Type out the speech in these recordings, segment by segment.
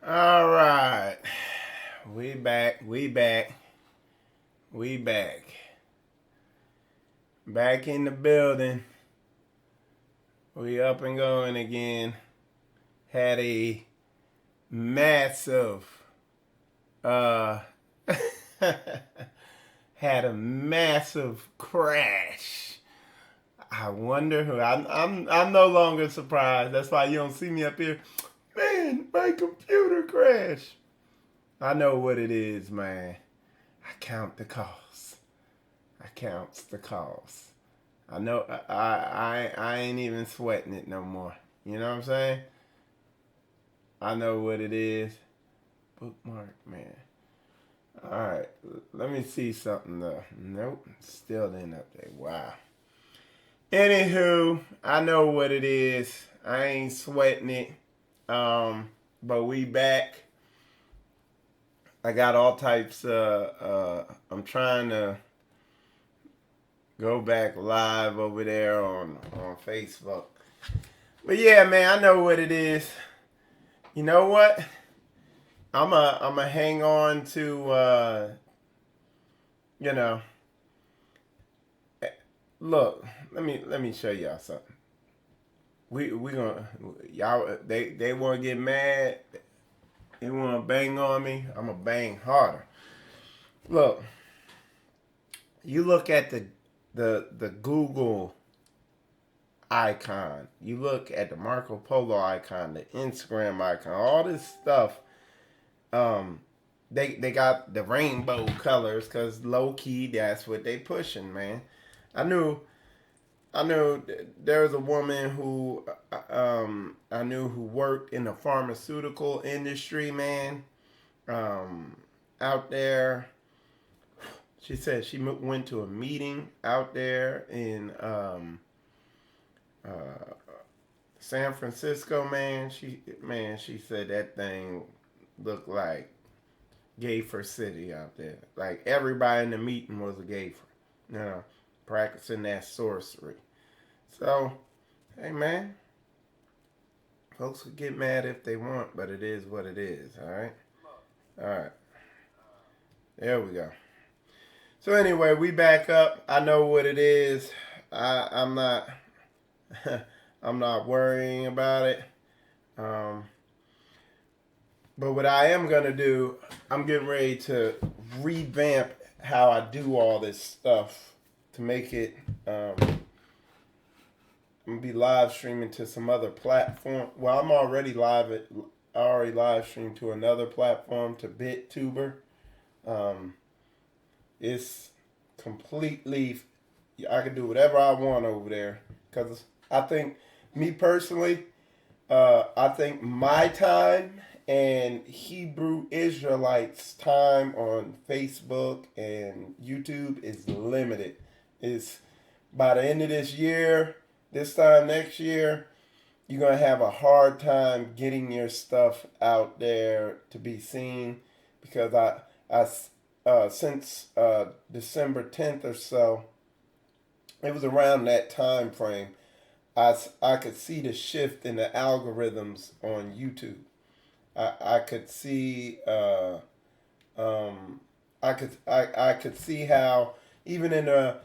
All right. We back. We back. We back. Back in the building. We up and going again. Had a massive uh had a massive crash. I wonder who I'm no longer surprised. That's why you don't see me up here. Man, my computer crashed. I know what it is, man. I count the costs. I counts the costs. I know I ain't even sweating it no more. You know what I'm saying? I know what it is. Bookmark, man. Alright, let me see something though. Nope, still didn't update. Wow. Anywho, I know what it is. I ain't sweating it. But we back. I got all types I'm trying to go back live over there on Facebook. But yeah, man, I know what it is. You know what? I'm a hang on to you know. Look, let me show y'all something. We gonna y'all they want to get mad. They want to bang on me. I'm gonna bang harder. Look, you look at the Google icon. You look at the Marco Polo icon, the Instagram icon, all this stuff. They got the rainbow colors because low key that's what they pushing, man. I knew there was a woman who I knew who worked in the pharmaceutical industry, man. Out there, she said she went to a meeting out there in San Francisco, man. She said that thing looked like Gayfer City out there. Like everybody in the meeting was a Gayfer, you know, practicing that sorcery. So, hey man, folks could get mad if they want, but it is what it is. All right. There we go. So anyway, we back up. I know what it is. I'm not. I'm not worrying about it. Um, but what I am gonna do, I'm getting ready to revamp how I do all this stuff to make it. I'm gonna be live streaming to some other platform. Well, I'm already live at. I already live streamed to another platform, to BitTuber. Um, it's completely. I can do whatever I want over there because I think, me personally, I think my time and Hebrew Israelites' time on Facebook and YouTube is limited. It's by the end of this year, this time next year, you're gonna have a hard time getting your stuff out there to be seen because since December 10th or so, it was around that time frame. I could see the shift in the algorithms on YouTube. I could see I could see how even in the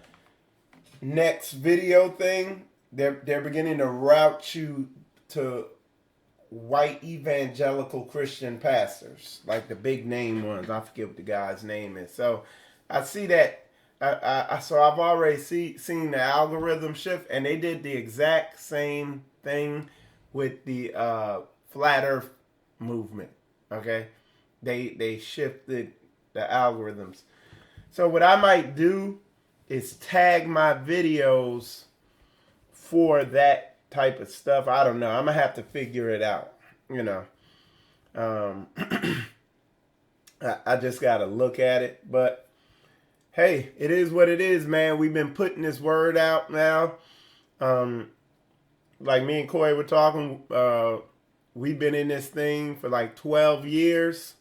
next video thing they're beginning to route you to white evangelical Christian pastors, like the big name ones. I forget what the guy's name is. So I see that. So I've already seen the algorithm shift, and they did the exact same thing with the flat Earth movement. Okay, they shifted the algorithms. So what I might do is tag my videos for that type of stuff. I don't know. I'm gonna have to figure it out. You know, um, I just gotta look at it. But hey, it is what it is, man. We've been putting this word out now. Like me and Corey were talking. We've been in this thing for like 12 years,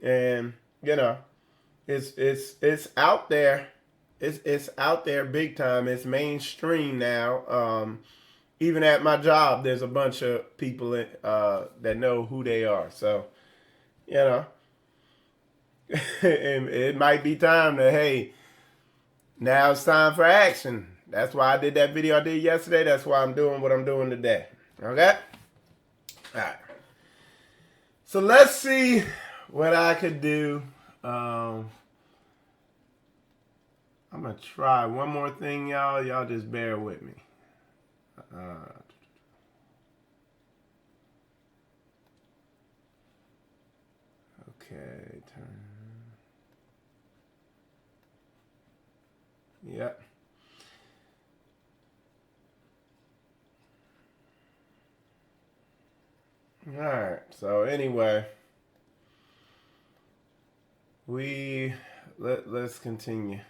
and you know, it's out there. It's out there big time. It's mainstream now. even at my job, there's a bunch of people that know who they are. So, you know, it might be time to, hey, now it's time for action. That's why I did that video I did yesterday. That's why I'm doing what I'm doing today. Okay? All right. So let's see what I could do. I'm going to try one more thing, y'all. Y'all just bear with me. Okay. Yep. All right. So anyway, let's continue.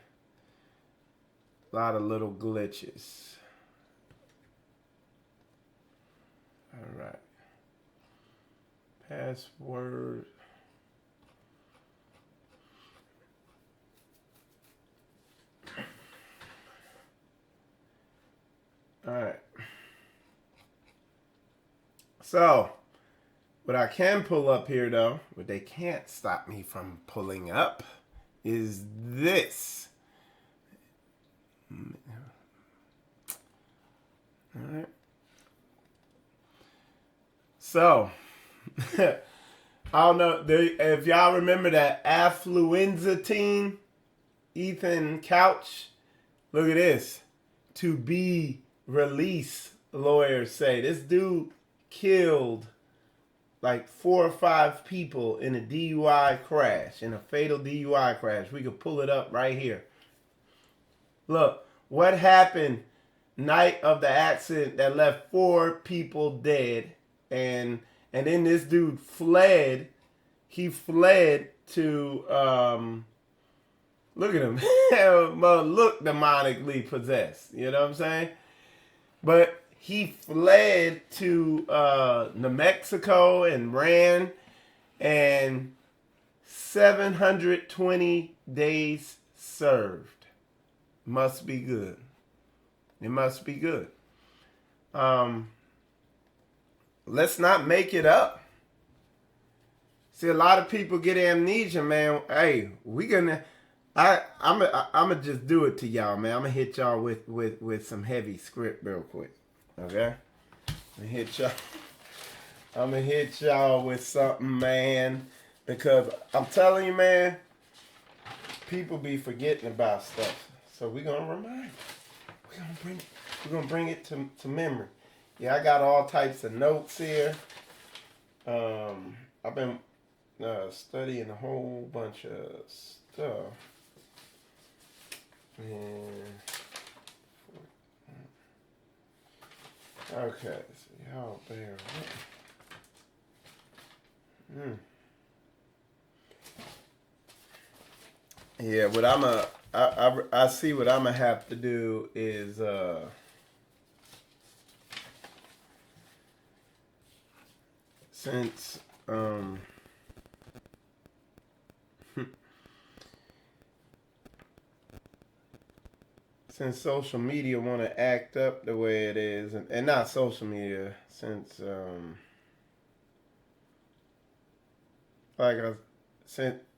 A lot of little glitches. All right. Password. All right. So, what I can pull up here, though, what they can't stop me from pulling up, is this. All right. So, I don't know if y'all remember that affluenza team, Ethan Couch. Look at this. To be released, lawyers say. This dude killed like 4 or 5 people in a DUI crash, in a fatal DUI crash. We could pull it up right here. Look, what happened night of the accident that left 4 people dead, and then this dude fled. He fled to look at him. Look demonically possessed. You know what I'm saying? But he fled to New Mexico and ran, and 720 days served. Must be good. It must be good. Let's not make it up. See, a lot of people get amnesia, man. Hey, I'm gonna just do it to y'all, man. I'm gonna hit y'all with some heavy script real quick. Okay? I'm gonna hit y'all with something, man. Because I'm telling you, man, people be forgetting about stuff. So we're gonna remind you. We're gonna bring it to memory. Yeah, I got all types of notes here. I've been studying a whole bunch of stuff. And okay, so y'all bear with me. Yeah, what I see what I'm gonna have to do is since since social media want to act up the way it is, and not social media, since like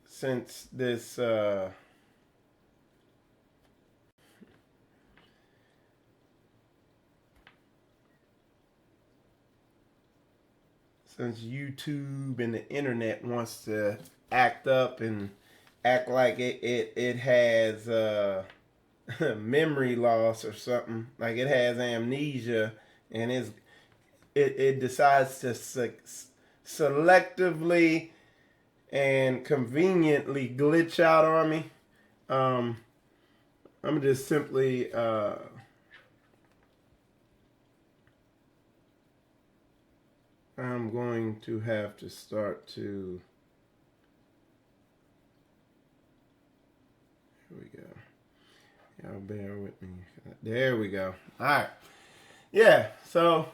since this since YouTube and the internet wants to act up and act like it has memory loss or something, like it has amnesia, and it decides to selectively and conveniently glitch out on me. I'm just simply I'm going to have to start to, here we go. Y'all bear with me. There we go. All right. Yeah, so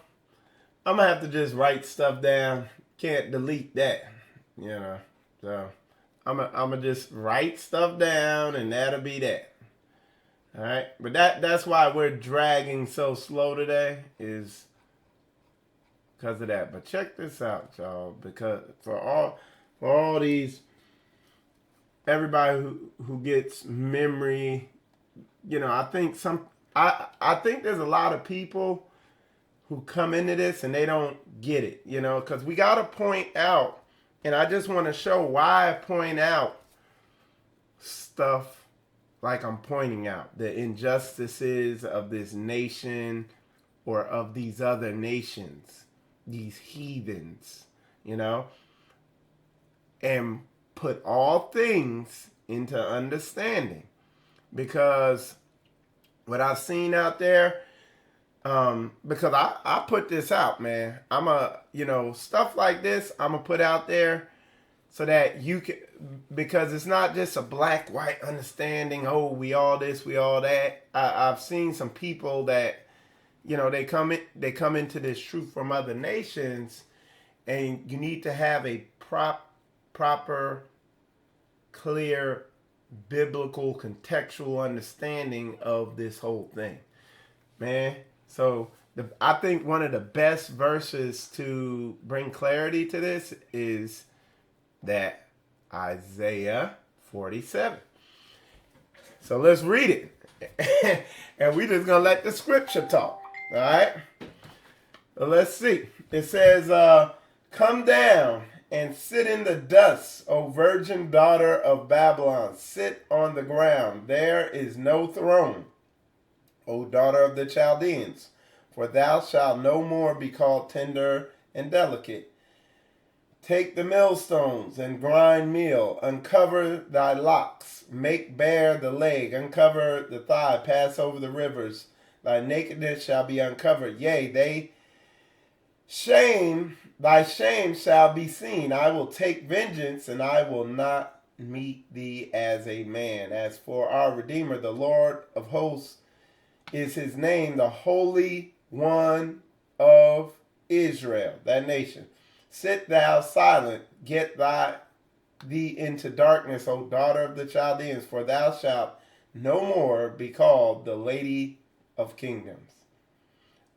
I'm going to have to just write stuff down. Can't delete that, you know. So I'm gonna just write stuff down, and that'll be that. All right. But that's why we're dragging so slow today, is because of that. But check this out, y'all, because for all these, everybody who gets memory, I think I think there's a lot of people who come into this and they don't get it, because we got to point out, and I just want to show why I point out stuff like I'm pointing out the injustices of this nation or of these other nations, these heathens, and put all things into understanding. Because what I've seen out there, because I put this out, man. Stuff like this, I'm going to put out there so that you can, because it's not just a black, white understanding, oh, we all this, we all that. I've seen some people that, they come into this truth from other nations, and you need to have a proper, clear, biblical, contextual understanding of this whole thing, man. So I think one of the best verses to bring clarity to this is that Isaiah 47. So let's read it. And we're just going to let the scripture talk. All right? Well, let's see. It says, come down and sit in the dust, O virgin daughter of Babylon. Sit on the ground. There is no throne, O daughter of the Chaldeans. For thou shalt no more be called tender and delicate. Take the millstones and grind meal. Uncover thy locks. Make bare the leg. Uncover the thigh. Pass over the rivers. Thy nakedness shall be uncovered. Yea, thy shame shall be seen. I will take vengeance, and I will not meet thee as a man. As for our Redeemer, the Lord of hosts is his name, the Holy One of Israel, that nation. Sit thou silent, get thee into darkness, O daughter of the Chaldeans, for thou shalt no more be called the Lady of Kingdoms.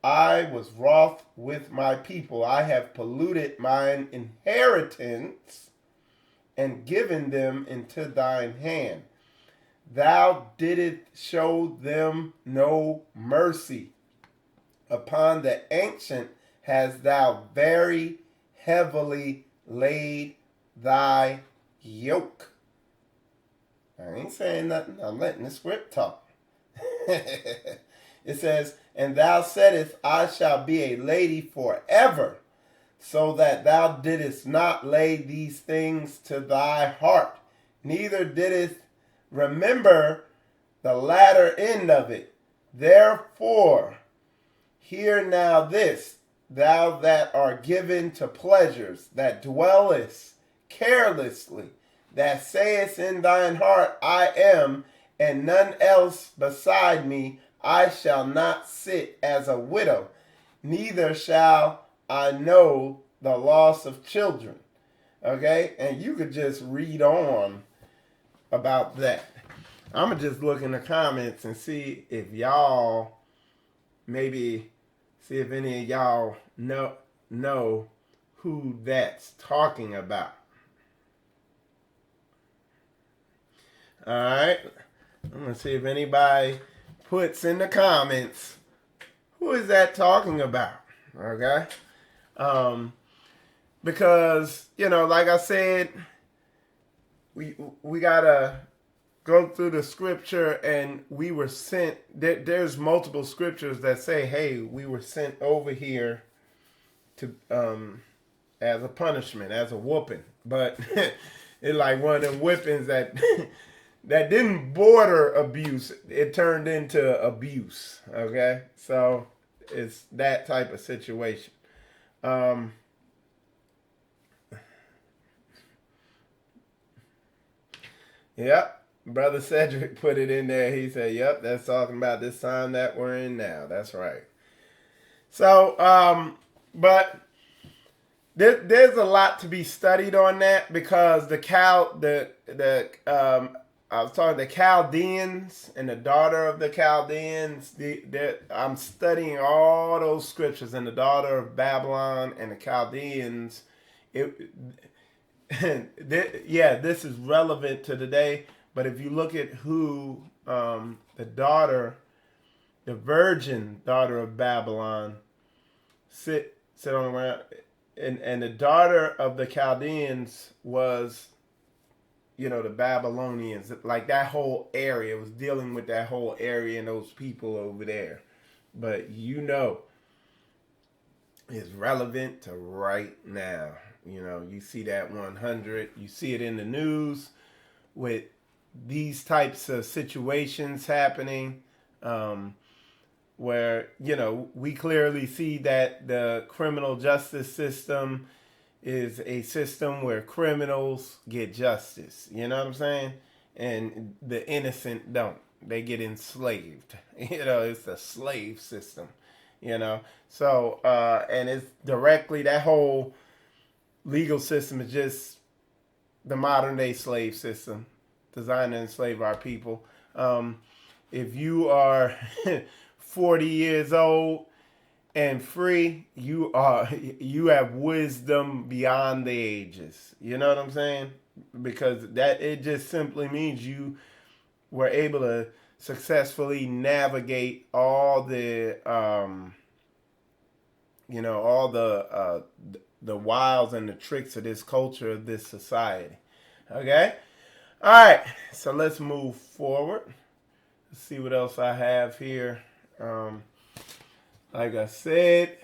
I was wroth with my people. I have polluted mine inheritance and given them into thine hand. Thou didst show them no mercy. Upon the ancient hast thou very heavily laid thy yoke. I ain't saying nothing. I'm letting the script talk. It says, and thou saidst, I shall be a lady forever, so that thou didst not lay these things to thy heart, neither didst remember the latter end of it. Therefore, hear now this, thou that art given to pleasures, that dwellest carelessly, that sayest in thine heart, I am, and none else beside me. I shall not sit as a widow, neither shall I know the loss of children. Okay? And you could just read on about that. I'm going to just look in the comments and see if y'all, maybe see if any of y'all know who that's talking about. All right. I'm going to see if anybody puts in the comments, who is that talking about? Okay. Because, like I said, we got to go through the scripture, and we were sent, there's multiple scriptures that say, hey, we were sent over here to as a punishment, as a whooping. But it's like one of them whippings that that didn't border abuse. It turned into abuse. Okay? So it's that type of situation. Yep. Brother Cedric put it in there. He said, yep, that's talking about this time that we're in now. That's right. So, but there's a lot to be studied on that, because I was talking the Chaldeans and the daughter of the Chaldeans. I'm studying all those scriptures, and the daughter of Babylon and the Chaldeans. It, yeah, this is relevant to today. But if you look at who the daughter, the virgin daughter of Babylon, sit on the ground, and the daughter of the Chaldeans was, the Babylonians. Like that whole area was dealing with that whole area and those people over there. But it's relevant to right now. You see that 100. You see it in the news with these types of situations happening, where we clearly see that the criminal justice system is a system where criminals get justice. You know what I'm saying? And the innocent don't. They get enslaved. It's a slave system. So and it's directly, that whole legal system is just the modern day slave system designed to enslave our people. If you are 40 years old and free, you have wisdom beyond the ages. You know what I'm saying? Because that, it just simply means you were able to successfully navigate all the the wiles and the tricks of this culture, of this society. Okay? All right. So let's move forward. Let's see what else I have here. Like I said,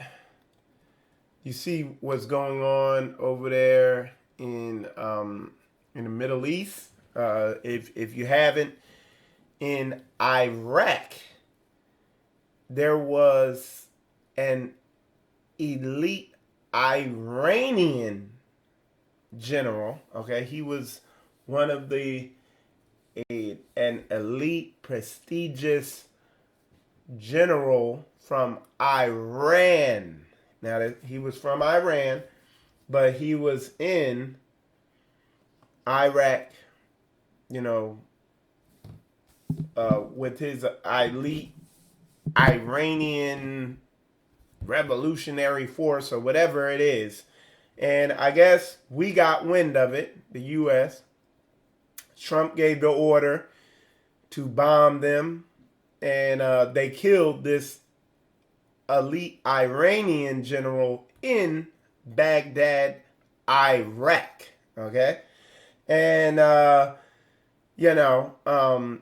you see what's going on over there in the Middle East. If you haven't, in Iraq, there was an elite Iranian general. Okay, he was one of an elite, prestigious general from Iran. Now, he was from Iran, but he was in Iraq, with his elite Iranian revolutionary force or whatever it is. And I guess we got wind of it, the U.S. Trump gave the order to bomb them, and they killed this elite Iranian general in Baghdad, Iraq. Okay? And,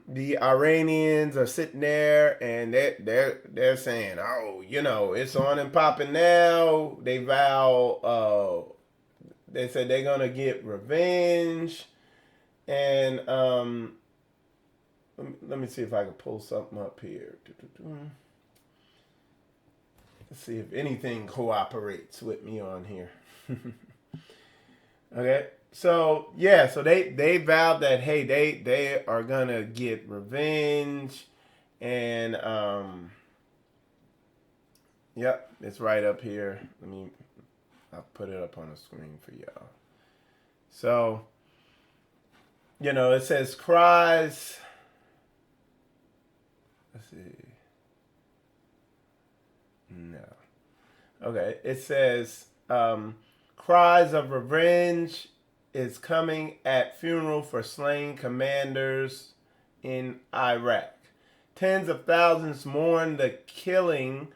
the Iranians are sitting there and they're saying, oh, it's on and popping now. They vow, they said they're going to get revenge. And let me see if I can pull something up here. Let's see if anything cooperates with me on here. Okay. So they vowed that, hey, they are gonna get revenge, and yep, it's right up here. I'll put it up on the screen for y'all. So it says cries. Let's see. No. Okay, it says cries of revenge is coming at funeral for slain commanders in Iraq. Tens of thousands mourn the killing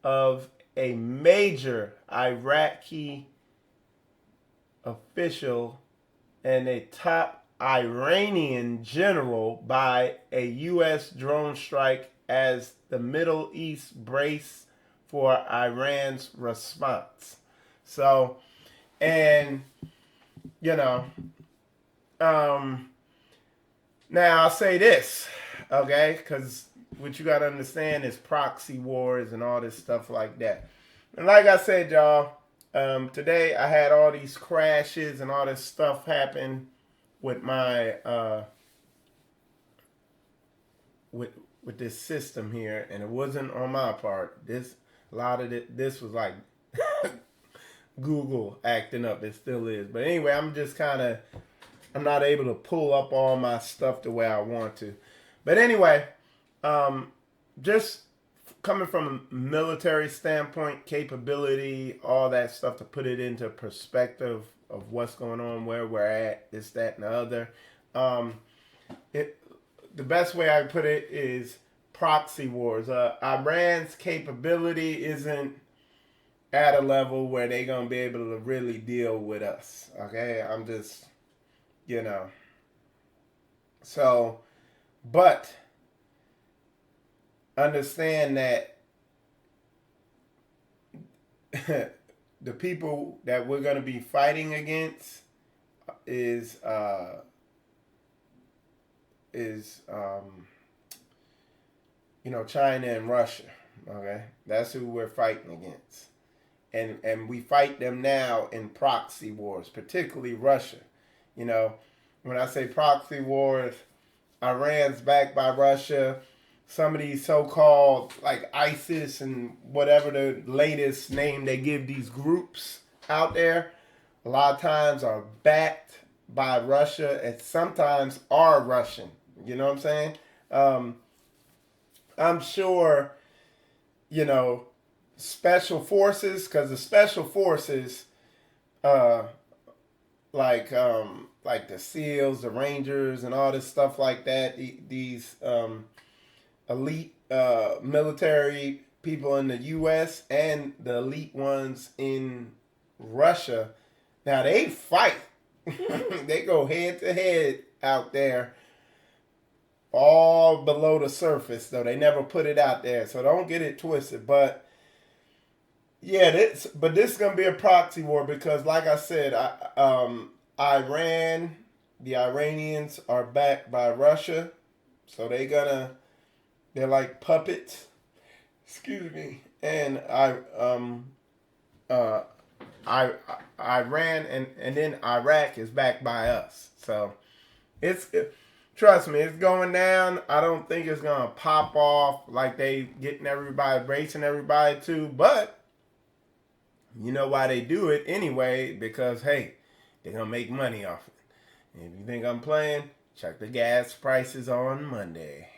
of a major Iraqi official and a top Iranian general by a U.S. drone strike as the Middle East brace for Iran's response. So, and now I'll say this, okay? Because what you got to understand is proxy wars and all this stuff like that. And like I said, y'all, today I had all these crashes and all this stuff happen with my with this system here, and it wasn't on my part. This was like Google acting up. It still is. But anyway, I'm just kind of I'm not able to pull up all my stuff the way I want to. But anyway, just coming from a military standpoint, capability, all that stuff to put it into perspective of what's going on, where we're at, this, that, and the other. Um, the best way I put it is proxy wars. Iran's capability isn't at a level where they're gonna be able to really deal with us. Okay, I'm just, you know. So, but understand that the people that we're gonna be fighting against is China and Russia. Okay, that's who we're fighting against, and we fight them now in proxy wars, particularly Russia. You know, when I say proxy wars, Iran's backed by Russia. Some of these so-called like ISIS and whatever the latest name they give these groups out there, a lot of times are backed by Russia and sometimes are Russian. You know what I'm saying? I'm sure, special forces, because the special forces, uh, like the SEALs, the Rangers, and all this stuff like that. These elite military people in the U.S. and the elite ones in Russia. Now they fight. They go head to head out there, all below the surface. Though they never put it out there, so don't get it twisted. But yeah, this is gonna be a proxy war because, like I said, Iran, the Iranians are backed by Russia, so they're like puppets. Excuse me, and uh, Iran and then Iraq is backed by us. So trust me, it's going down. I don't think it's gonna pop off like they getting everybody, racing everybody to, but you know why they do it anyway, because hey, they're gonna make money off it. And if you think I'm playing, check the gas prices on Monday.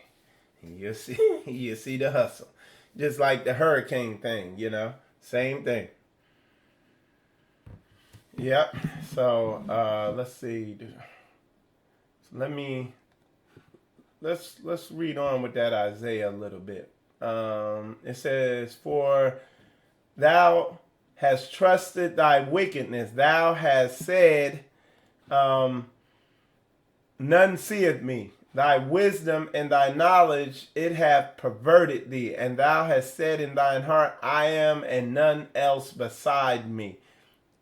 And you'll see you'll see the hustle. Just like the hurricane thing, same thing. Yep. So let's see. Let's read on with that Isaiah a little bit. It says, "For thou hast trusted thy wickedness, thou hast said, none seeth me. Thy wisdom and thy knowledge, it hath perverted thee. And thou hast said in thine heart, I am, and none else beside me."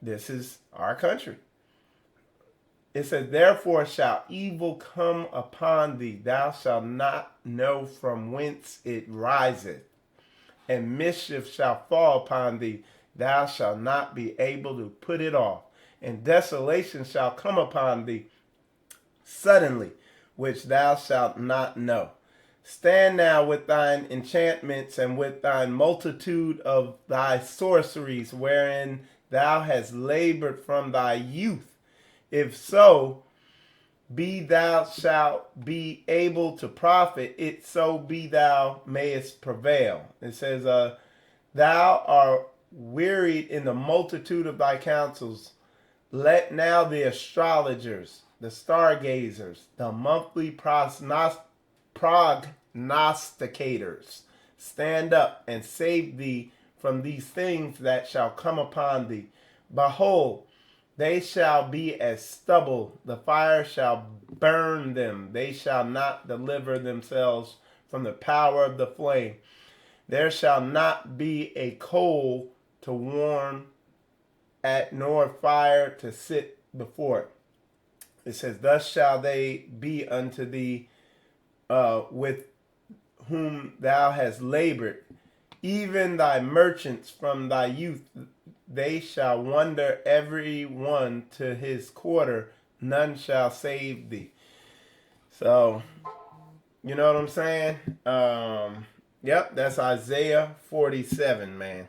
This is our country. It says, "Therefore shall evil come upon thee. Thou shalt not know from whence it riseth. And mischief shall fall upon thee. Thou shalt not be able to put it off. And desolation shall come upon thee suddenly, which thou shalt not know. Stand now with thine enchantments and with thine multitude of thy sorceries, wherein thou hast labored from thy youth. If so, be thou shalt be able to profit, it so be thou mayest prevail." It says, "Thou art wearied in the multitude of thy counsels. Let now the astrologers, the stargazers, the monthly prognosticators stand up and save thee from these things that shall come upon thee. Behold, they shall be as stubble, the fire shall burn them, they shall not deliver themselves from the power of the flame. There shall not be a coal to warm at, nor fire to sit before it." It says, "Thus shall they be unto thee with whom thou hast labored, even thy merchants from thy youth. They shall wander every one to his quarter, none shall save thee." So, you know what I'm saying? Yep, that's Isaiah 47, man.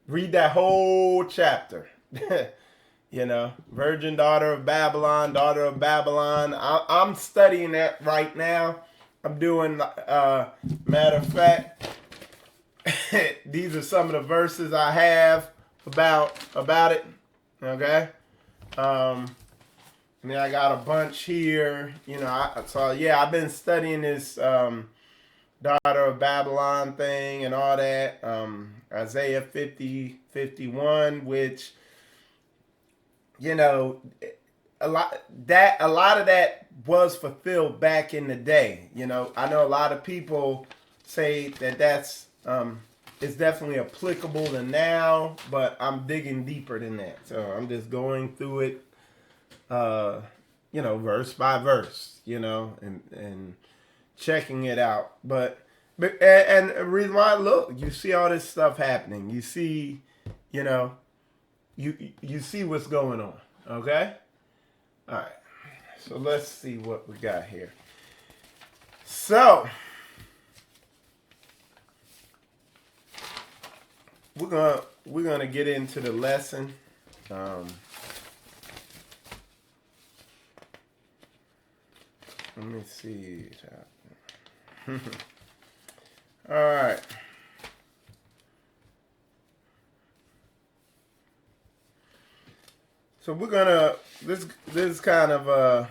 Read that whole chapter. You know, virgin daughter of Babylon, daughter of Babylon. I'm studying that right now. I'm doing, matter of fact, these are some of the verses I have about it. Okay. And then I got a bunch here. You know, I've been studying this daughter of Babylon thing and all that. Isaiah 50:51, which, you know, a lot of that was fulfilled back in the day. You know, I know a lot of people say that that's it's definitely applicable to now, but I'm digging deeper than that. So I'm just going through it, you know, verse by verse, you know, and checking it out. And the reason why, look, you see all this stuff happening. You see, you know, you see what's going on. Okay. All right. So let's see what we got here. So we're gonna get into the lesson. Let me see. All right. So we're gonna this is kind of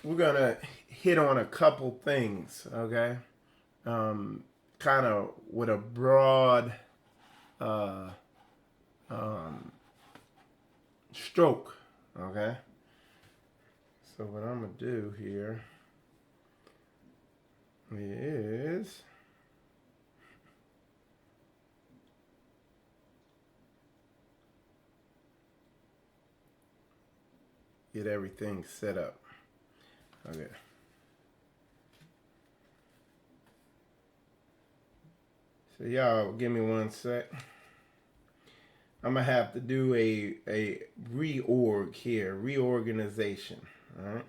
we're gonna hit on a couple things, okay? Kind of with a broad stroke, okay? So what I'm gonna do here is get everything set up. Okay. So y'all give me one sec. I'm gonna have to do a reorg here, reorganization. All right.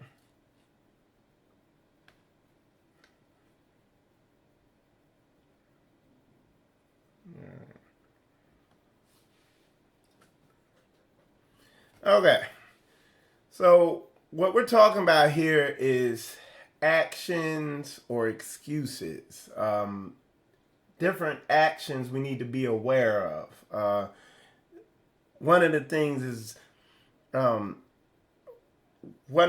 Okay. So what we're talking about here is actions or excuses. Different actions we need to be aware of. One of the things is one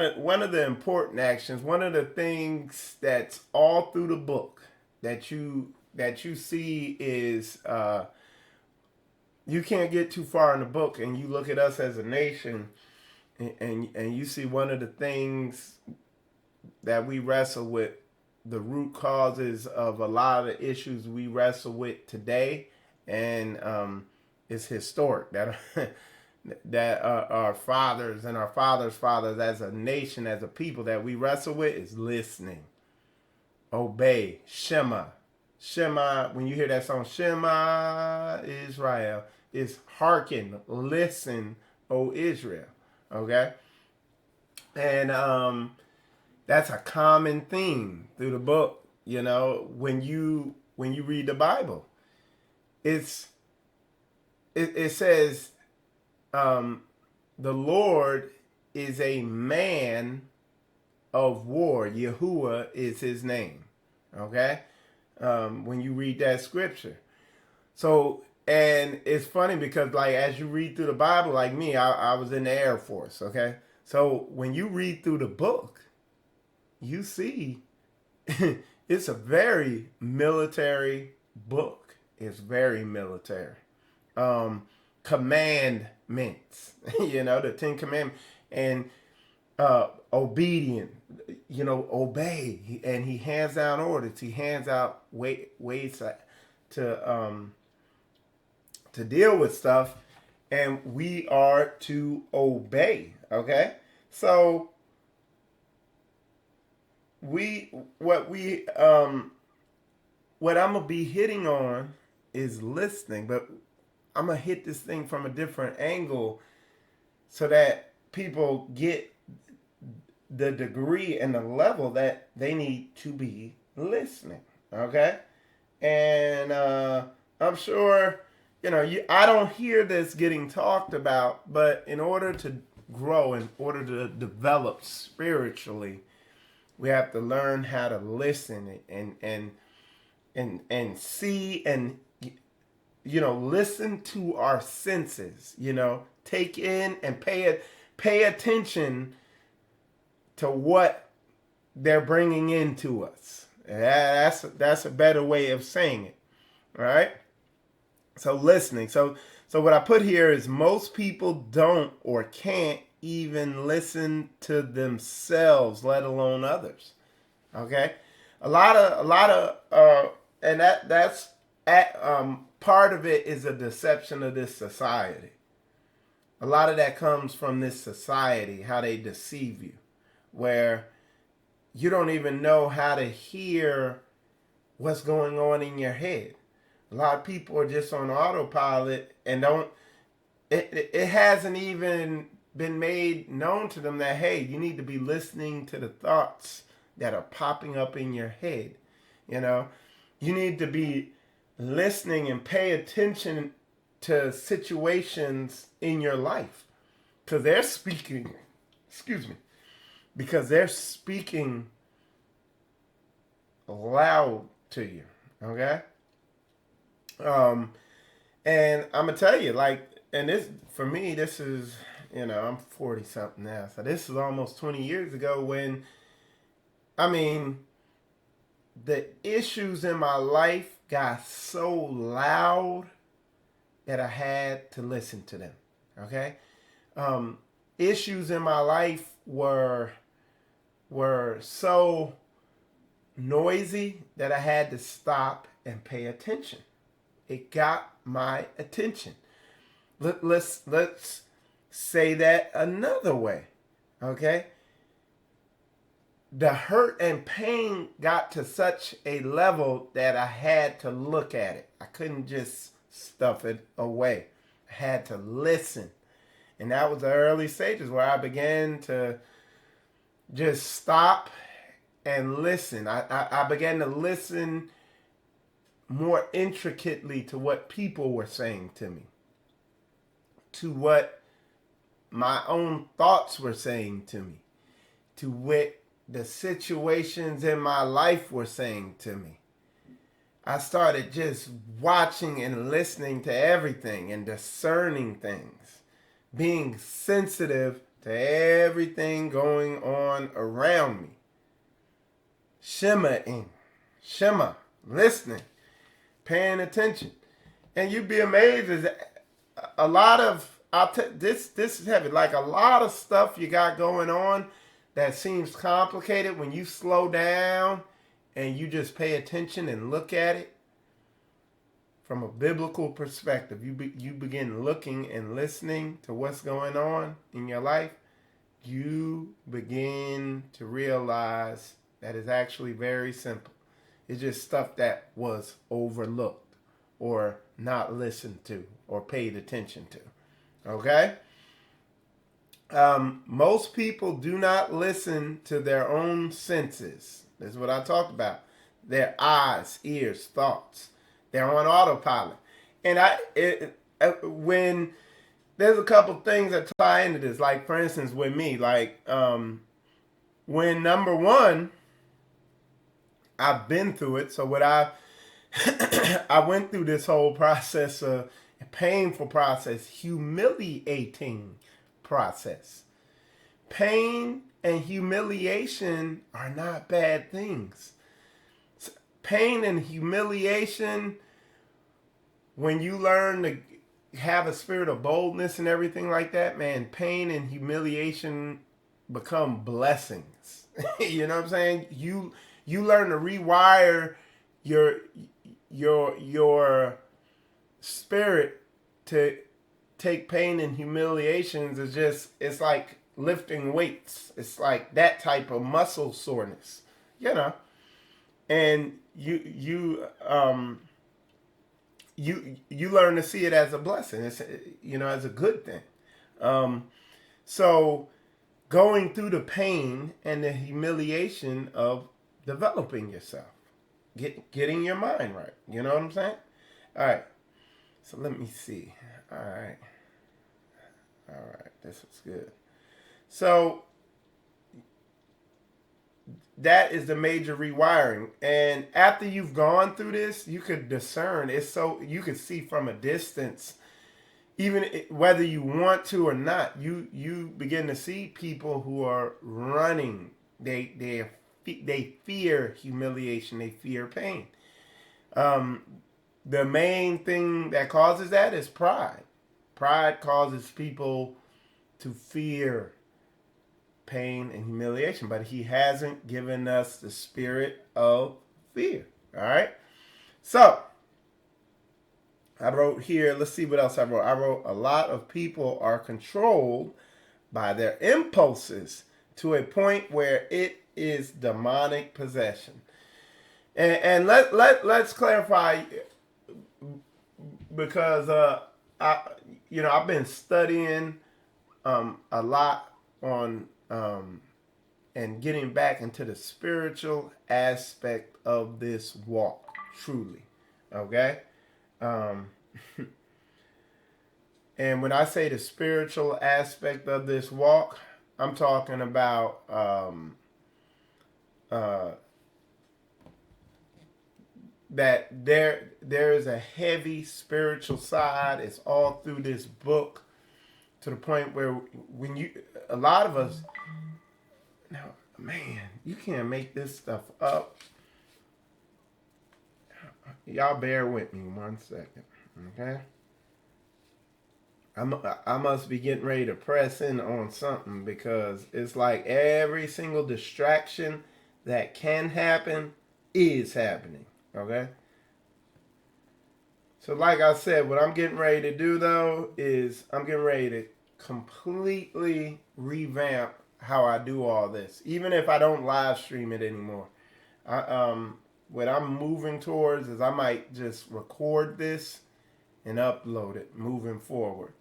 of the important actions. One of the things that's all through the book that you see is you can't get too far in the book, and you look at us as a nation, and you see one of the things that we wrestle with, the root causes of a lot of the issues we wrestle with today, and it's historic that that our fathers and our fathers' fathers, as a nation, as a people, that we wrestle with is listening, obey, Shema. Shema, when you hear that song, Shema Israel, is hearken, listen, O Israel. Okay? And that's a common theme through the book. You know, when you read the Bible, it says the Lord is a man of war. Yahuwah is his name. Okay? When you read that scripture. So, and it's funny because, like, as you read through the Bible, like me, I was in the Air Force. Okay? So when you read through the book, you see it's a very military book. It's very military. Commandments, you know, the 10 Commandments, and obedient, you know, obey. And he hands down orders. He hands out ways to deal with stuff, and we are to obey. Okay, so what I'm gonna be hitting on is listening, but I'm gonna hit this thing from a different angle so that people get the degree and the level that they need to be listening. Okay, and I'm sure, I don't hear this getting talked about, but in order to grow, in order to develop spiritually, we have to learn how to listen and see and listen to our senses. Take in and pay attention to what they're bringing into us. That's a better way of saying it, right? So listening. So what I put here is most people don't or can't even listen to themselves, let alone others. Okay, a lot of and that's part of it is a deception of this society. A lot of that comes from this society, how they deceive you, where you don't even know how to hear what's going on in your head. A lot of people are just on autopilot and don't. It hasn't even been made known to them that, hey, you need to be listening to the thoughts that are popping up in your head. You need to be listening and pay attention to situations in your life, because they're speaking. Excuse me. Because they're speaking loud to you. Okay. And I'm gonna tell you, and this for me, this is, I'm 40 something now, so this is almost 20 years ago when, the issues in my life got so loud that I had to listen to them. Okay, issues in my life were so noisy that I had to stop and pay attention. It got my attention. Let's say that another way. Okay? The hurt and pain got to such a level that I had to look at it. I couldn't just stuff it away. I had to listen. And that was the early stages where I began to just stop and listen. I began to listen more intricately to what people were saying to me, to what my own thoughts were saying to me, to what the situations in my life were saying to me. I started just watching and listening to everything and discerning things, being sensitive to everything going on around me. Shema, listening, paying attention. And you'd be amazed as a lot of, this is heavy, like a lot of stuff you got going on that seems complicated. When you slow down and you just pay attention and look at it from a biblical perspective, you begin looking and listening to what's going on in your life, you begin to realize that it's actually very simple. It's just stuff that was overlooked or not listened to or paid attention to. Okay? Most people do not listen to their own senses. This is what I talked about. Their eyes, ears, thoughts. They're on autopilot. And when there's a couple things that tie into this, like for instance with me, when number one, I've been through it. So what I went through this whole process, a painful process, humiliating process. Pain and humiliation are not bad things. Pain and humiliation, when you learn to have a spirit of boldness and everything like that, man, pain and humiliation become blessings. You know what I'm saying? You learn to rewire your spirit to take pain and humiliations. It's like lifting weights. It's like that type of muscle soreness, and you learn to see it as a blessing. It's, as a good thing. So going through the pain and the humiliation of developing yourself, getting your mind right. You know what I'm saying? All right. So let me see. All right. All right. This is good. So that is the major rewiring. And after you've gone through this, you could discern. It's so you can see from a distance, even whether you want to or not. You begin to see people who are running. They fear humiliation. They fear pain. Um, the main thing that causes that is pride. Pride causes people to fear pain and humiliation, but he hasn't given us the spirit of fear. All right. So I wrote here, let's see what else I wrote. I wrote a lot of people are controlled by their impulses to a point where it is demonic possession. And let's clarify, because I've been studying a lot on and getting back into the spiritual aspect of this walk, truly. Okay? Um, and when I say the spiritual aspect of this walk, I'm talking about that there is a heavy spiritual side. It's all through this book, to the point where a lot of us, now, man, you can't make this stuff up. Y'all bear with me 1 second, okay? I must be getting ready to press in on something, because it's like every single distraction that can happen is happening, okay? So like I said, what I'm getting ready to do, though, is I'm getting ready to completely revamp how I do all this, even if I don't live stream it anymore. What I'm moving towards is I might just record this and upload it moving forward.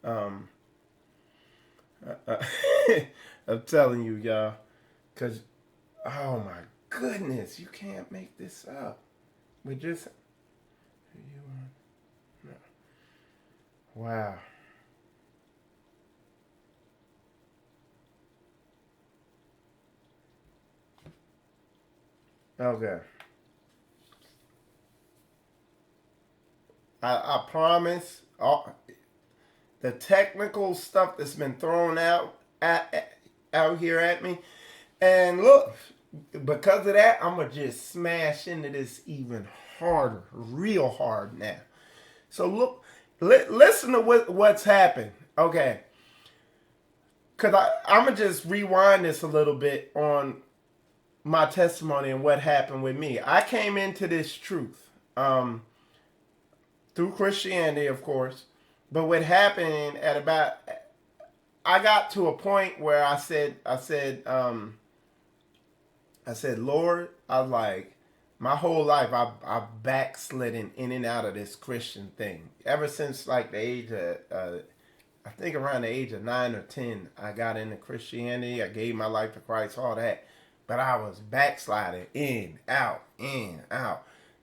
I'm telling you, y'all, because, oh my goodness, you can't make this up. We just, wow. Okay. I promise, the technical stuff that's been thrown out here at me, and look, because of that, I'm gonna just smash into this even harder, real hard now. So look, listen to what's happened. Okay, because I'm gonna just rewind this a little bit on my testimony and what happened with me. I came into this truth through Christianity, of course. But what happened I got to a point where I said, Lord, I was like, my whole life I've backslidden in and out of this Christian thing. Ever since like the age of, I think around the age of 9 or 10, I got into Christianity. I gave my life to Christ, all that. But I was backsliding in, out,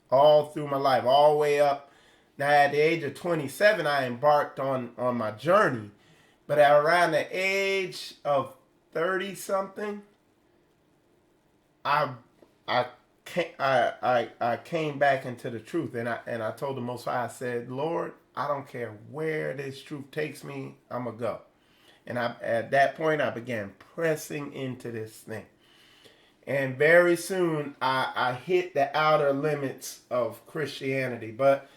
all through my life, all the way up. Now, at the age of 27, I embarked on my journey. But at around the age of 30-something, I came back into the truth. And I told the Most High, I said, Lord, I don't care where this truth takes me, I'm going to go. And at that point, I began pressing into this thing. And very soon, I hit the outer limits of Christianity. But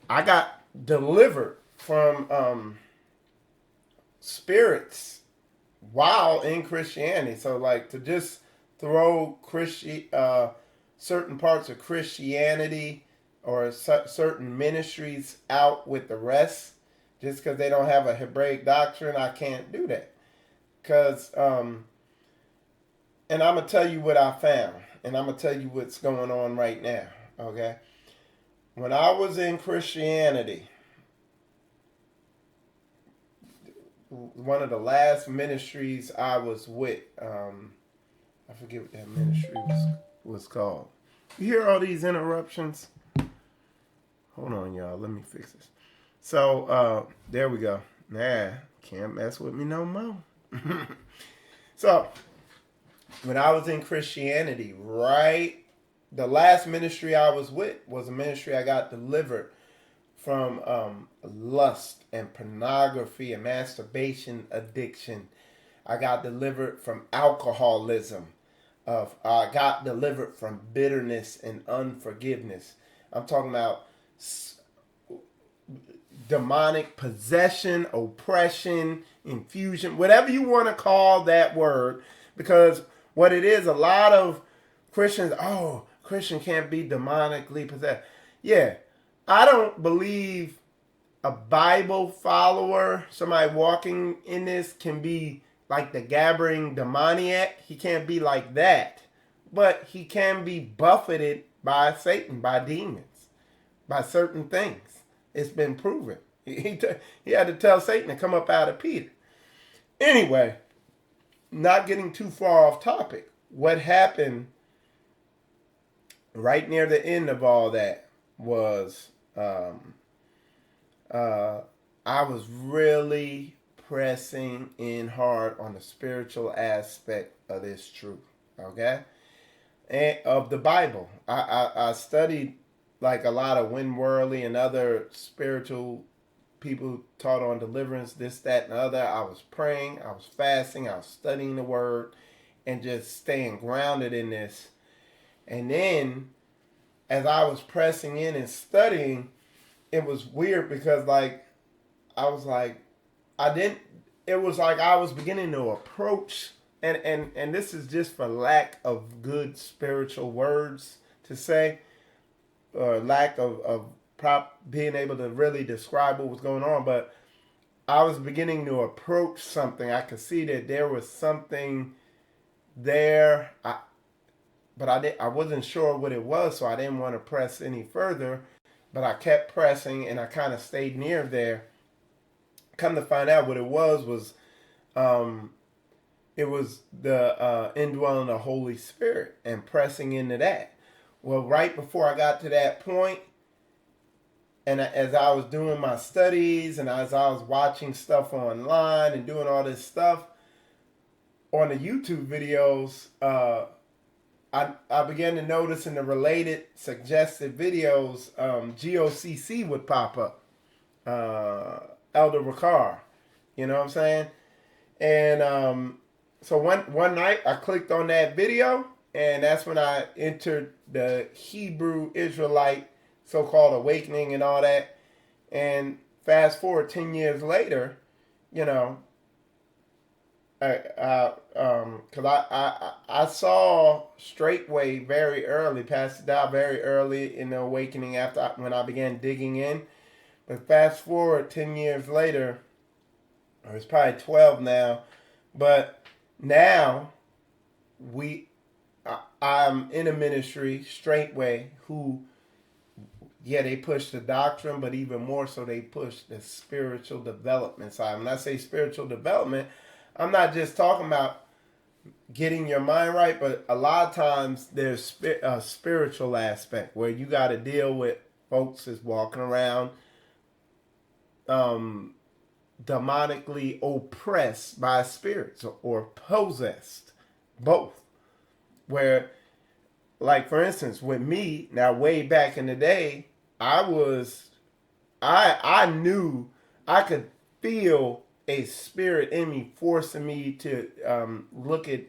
I got delivered from spirits while in Christianity. So, like, to just throw certain parts of Christianity or certain ministries out with the rest, just because they don't have a Hebraic doctrine, I can't do that. Because, and I'm going to tell you what I found, and I'm going to tell you what's going on right now, okay? When I was in Christianity, one of the last ministries I was with, I forget what that ministry was called. You hear all these interruptions? Hold Hold on, y'all. Let me fix this. So, there we go. Nah, can't mess with me no more. So, when I was in Christianity, right, the last ministry I was with was a ministry I got delivered from lust and pornography and masturbation addiction. I got delivered from alcoholism. I got delivered from bitterness and unforgiveness. I'm talking about demonic possession, oppression, infusion, whatever you want to call that word, because what it is, a lot of Christians, oh, Christian can't be demonically possessed. Yeah, I don't believe a Bible follower, somebody walking in this, can be like the gabbering demoniac. He can't be like that. But he can be buffeted by Satan, by demons, by certain things. It's been proven. He had to tell Satan to come up out of Peter. Anyway, not getting too far off topic. What happened right near the end of all that was I was really pressing in hard on the spiritual aspect of this truth, okay? And of the Bible. I studied like a lot of Win Worley and other spiritual people taught on deliverance, this, that, and the other. I was praying, I was fasting, I was studying the word, and just staying grounded in this. And then, as I was pressing in and studying, it was weird because, like, I was like, it was like I was beginning to approach, and this is just for lack of good spiritual words to say, or lack of being able to really describe what was going on, but I was beginning to approach something. I could see that there was something there, but I wasn't sure what it was, so I didn't want to press any further, but I kept pressing, and I kind of stayed near there. Come to find out, what it was it was the indwelling of the Holy Spirit and pressing into that. Well, right before I got to that point, and as I was doing my studies and as I was watching stuff online and doing all this stuff on the YouTube videos, I began to notice in the related suggested videos, GOCC would pop up. Elder Ricard, you know what I'm saying? And so one night I clicked on that video, and that's when I entered the Hebrew Israelite so-called awakening and all that. And fast forward 10 years later, you know, because I saw Straightway very early, Pastor Dow very early in the awakening when I began digging in. But fast forward 10 years later, or it's probably 12 now, but now I'm in a ministry, Straightway, who, yeah, they push the doctrine, but even more so they push the spiritual development side. When I say spiritual development, I'm not just talking about getting your mind right, but a lot of times there's a spiritual aspect where you got to deal with folks that's walking around demonically oppressed by spirits or possessed, both. Where, like, for instance, with me, now way back in the day, I knew, I could feel a spirit in me forcing me to look at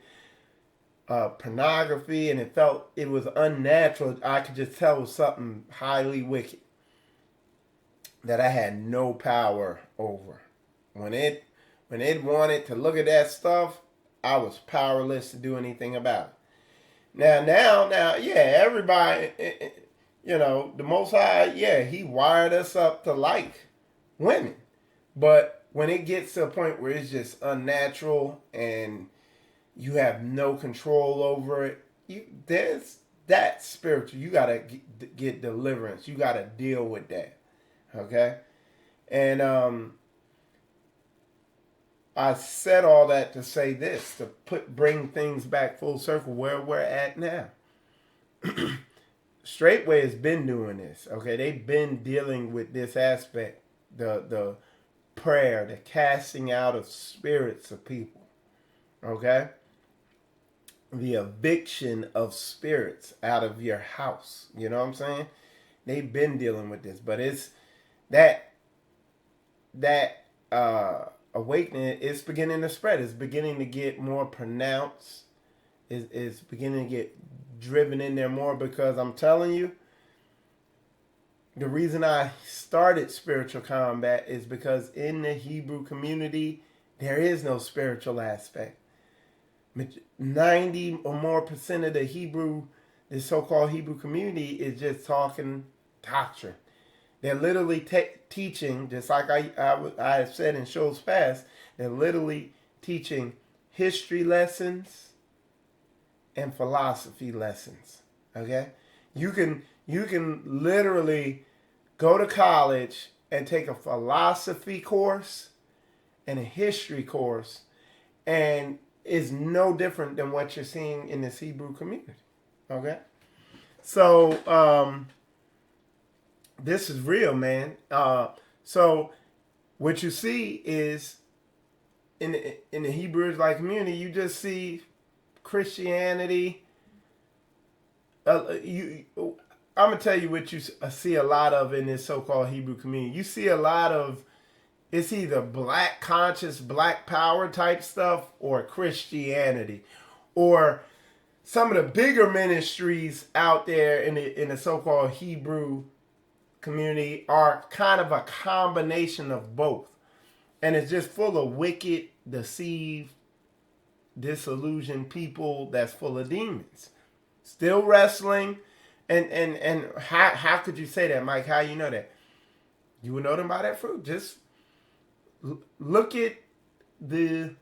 pornography, and it was unnatural. I could just tell it was something highly wicked that I had no power over. When it wanted to look at that stuff, I was powerless to do anything about it. Now, yeah, everybody, you know, the Most High, yeah, He wired us up to like women. But when it gets to a point where it's just unnatural and you have no control over it, there's that spiritual. You got to get deliverance. You got to deal with that. Okay? And I said all that to say this, to bring things back full circle where we're at now. Straightway has been doing this. Okay, they've been dealing with this aspect, the prayer, the casting out of spirits of people. Okay, the eviction of spirits out of your house. You know what I'm saying? They've been dealing with this, but it's that awakening is beginning to spread. It's beginning to get more pronounced. It's beginning to get driven in there more, because I'm telling you, the reason I started spiritual combat is because in the Hebrew community, there is no spiritual aspect. 90 or more percent of the so-called Hebrew community is just talking doctrine. They're literally teaching, just like I have said in shows past, they're literally teaching history lessons and philosophy lessons. Okay? You can literally go to college and take a philosophy course and a history course, and it's no different than what you're seeing in this Hebrew community. Okay? So, this is real, man. So what you see is in the Hebrew Israelite community, you just see Christianity. I'm gonna tell you what you see a lot of in this so-called Hebrew community. You see a lot of, it's either black conscious, black power type stuff, or Christianity, or some of the bigger ministries out there in the so-called Hebrew community are kind of a combination of both, and it's just full of wicked, deceived, disillusioned people that's full of demons, still wrestling. And how could you say that, Mike? How you know that? You would know them by that fruit. Just look at the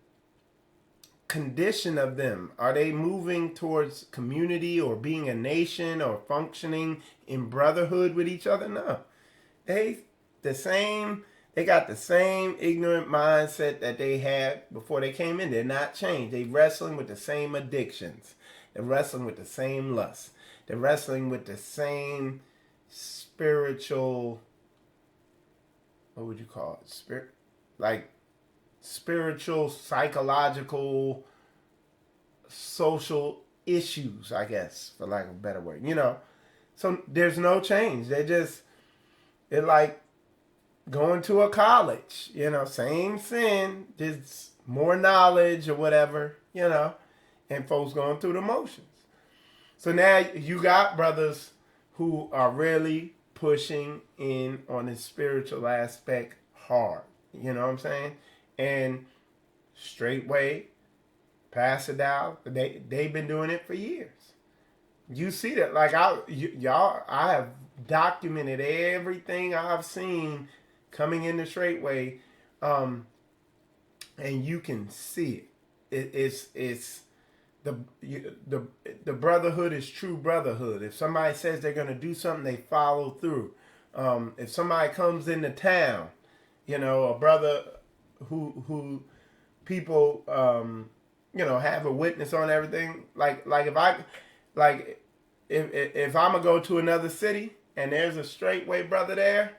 condition of them. Are they moving towards community or being a nation or functioning in brotherhood with each other? No. They got the same ignorant mindset that they had before they came in. They're not changed. They're wrestling with the same addictions. They're wrestling with the same lusts. They're wrestling with the same spiritual, what would you call it? Spiritual, psychological, social issues, I guess, for lack of a better word. So there's no change. They're like going to a college, same sin, just more knowledge or whatever, and folks going through the motions. So now you got brothers who are really pushing in on the spiritual aspect hard. You know what I'm saying? And straightway, pass it out. They've been doing it for years. You see that, like I have documented everything I've seen coming in the straightway, and you can see it. It's the brotherhood is true brotherhood. If somebody says they're gonna do something, they follow through. If somebody comes into town, a brother who people have a witness on everything. Like if I'm gonna go to another city and there's a straightway brother there,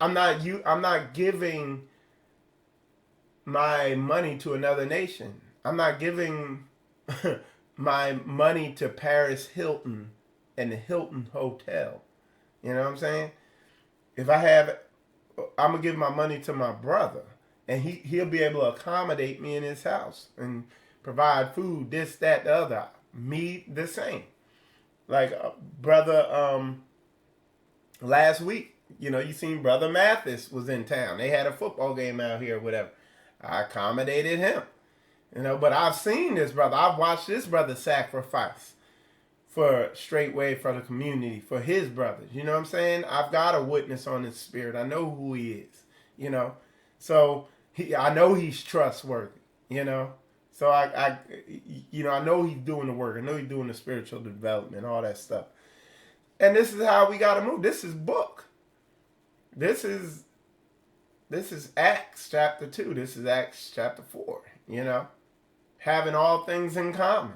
I'm not giving my money to another nation. I'm not giving my money to Paris Hilton and the Hilton Hotel. You know what I'm saying? If I'm gonna give my money to my brother, and he'll be able to accommodate me in his house and provide food, this, that, the other. Me, the same. Like brother, last week, you seen Brother Mathis was in town. They had a football game out here, or whatever. I accommodated him. But I've seen this brother. I've watched this brother sacrifice for straightway, for the community, for his brothers. You know what I'm saying? I've got a witness on his spirit. I know who he is. So I know he's trustworthy. So I know he's doing the work. I know he's doing the spiritual development, all that stuff. And this is how we got to move. This is book. This is Acts chapter 2. This is Acts chapter 4. Having all things in common.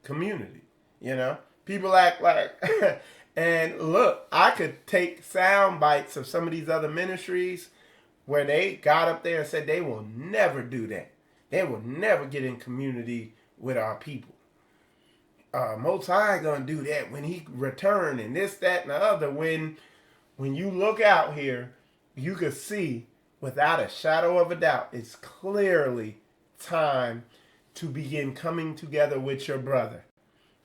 Community. People act like, and look, I could take sound bites of some of these other ministries where they got up there and said they will never do that. They will never get in community with our people. Most High gonna do that when he return and this, that, and the other. When you look out here, you can see without a shadow of a doubt, it's clearly time to begin coming together with your brother.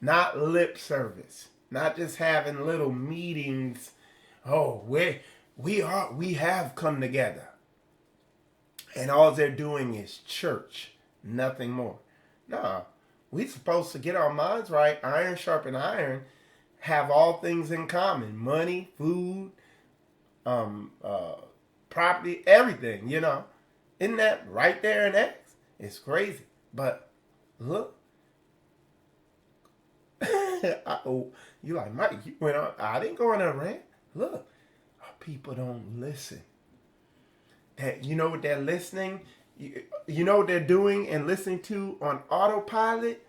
Not lip service. Not just having little meetings. Oh, we have come together. And all they're doing is church. Nothing more. No. We supposed to get our minds right. Iron sharpen iron. Have all things in common. Money, food, property, everything, you know. Isn't that right there in Acts? It's crazy. But look. You like, Mike, you went on. I didn't go on a rant. Look. People don't listen. That, you know what they're listening? You know what they're doing and listening to on autopilot?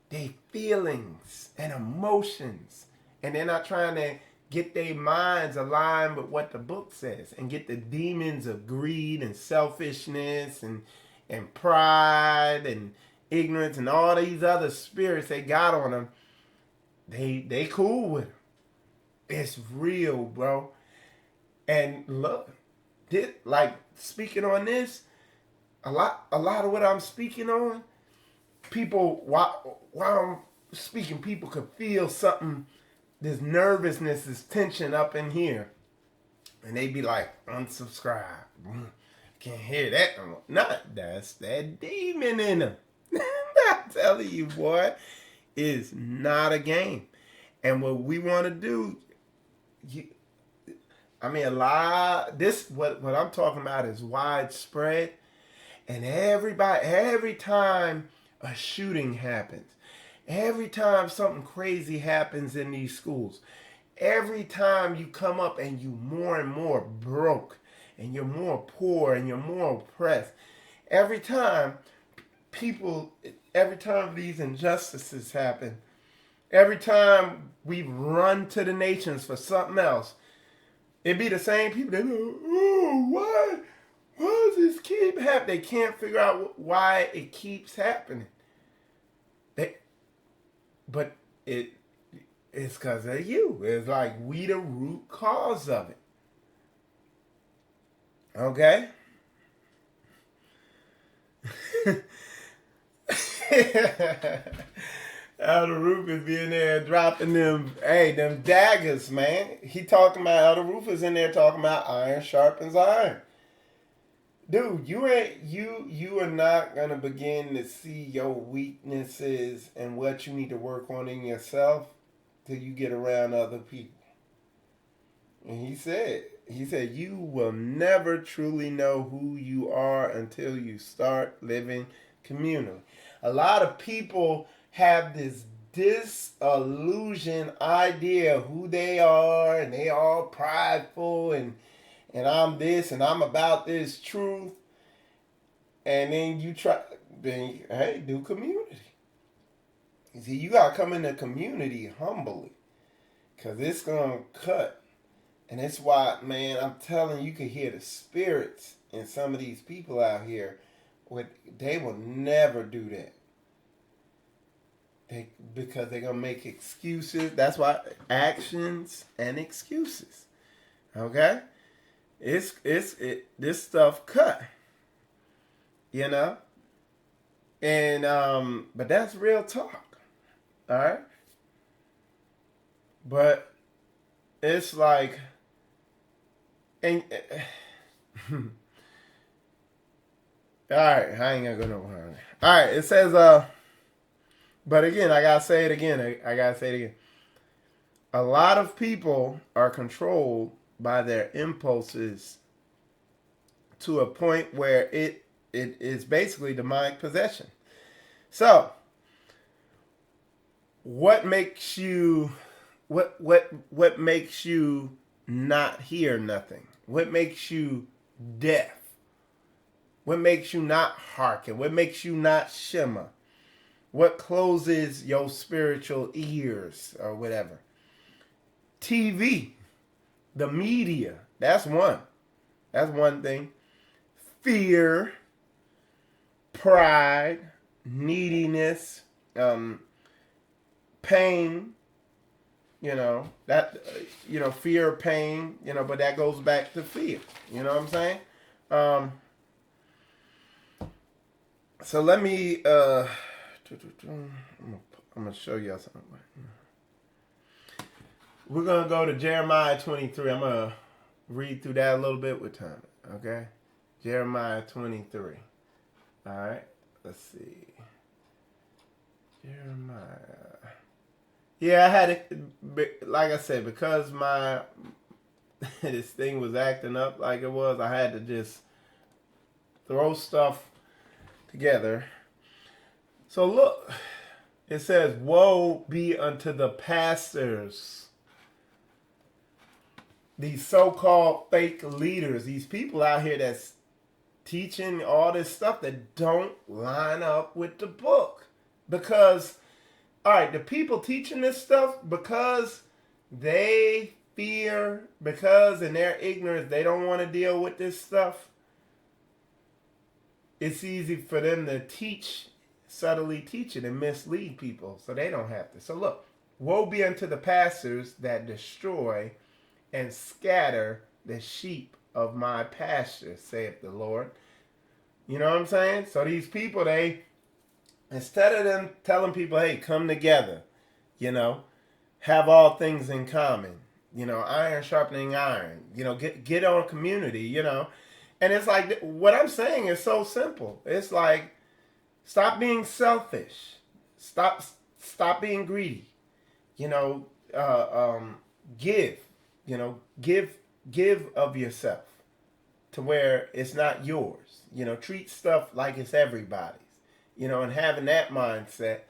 They feelings and emotions. And they're not trying to get their minds aligned with what the book says and get the demons of greed and selfishness and pride and ignorance and all these other spirits they got on them. They cool with them. It's real, bro. And look, like speaking on this, a lot of what I'm speaking on, people while I'm speaking, people could feel something, this nervousness, this tension up in here, and they be like, unsubscribe. Can't hear that. Not that's that demon in them. I'm telling you, boy, it's not a game. And what we want to do, what I'm talking about is widespread. And every time a shooting happens, every time something crazy happens in these schools, every time you come up and you more and more broke, and you're more poor, and you're more oppressed, every time these injustices happen, every time we run to the nations for something else, it be the same people that go, oh, why does this keep happening? They can't figure out why it keeps happening. But it's because of you. It's like we the root cause of it. Okay? Elder Rufus be in there dropping them daggers, man. He talking about, Elder Rufus in there talking about iron sharpens iron. Dude, you are not gonna begin to see your weaknesses and what you need to work on in yourself till you get around other people. And he said you will never truly know who you are until you start living communally. A lot of people have this disillusioned idea of who they are, and they all prideful and I'm this and I'm about this truth. And then hey, do community. You see, you got to come into community humbly, because it's going to cut. And that's why, man, I'm telling you, you can hear the spirits in some of these people out here. They will never do that. Because they're going to make excuses. That's why actions and excuses. Okay? This stuff cut, you know, and but that's real talk, all right. But it's like, and all right, I ain't gonna go nowhere. All right, it says but again, I gotta say it again. A lot of people are controlled by their impulses to a point where it is basically demonic possession. So, what makes you not hear nothing? What makes you deaf? What makes you not hearken? What makes you not shimmer? What closes your spiritual ears or whatever? TV, the media. That's one. That's one thing. Fear, pride, neediness, pain. Fear, pain. But that goes back to fear. You know what I'm saying? Um, so let me. I'm gonna show y'all something. We're gonna go to Jeremiah 23. I'm gonna read through that a little bit with time. Okay, Jeremiah 23. All right, let's see. Jeremiah. Yeah, I had it. Like I said, because my this thing was acting up like it was, I had to just throw stuff together. So look, it says, "Woe be unto the pastors." These so-called fake leaders, these people out here that's teaching all this stuff that don't line up with the book. Because, all right, the people teaching this stuff, because they fear, because in their ignorance, they don't want to deal with this stuff, it's easy for them to subtly teach it and mislead people, so they don't have to. So look, woe be unto the pastors that destroy and scatter the sheep of my pasture, saith the Lord. You know what I'm saying? So these people, they, instead of them telling people, hey, come together, have all things in common, iron sharpening iron, get on community, And it's like, what I'm saying is so simple. It's like, stop being selfish. Stop being greedy. Give. Give of yourself to where it's not yours. Treat stuff like it's everybody's. And having that mindset,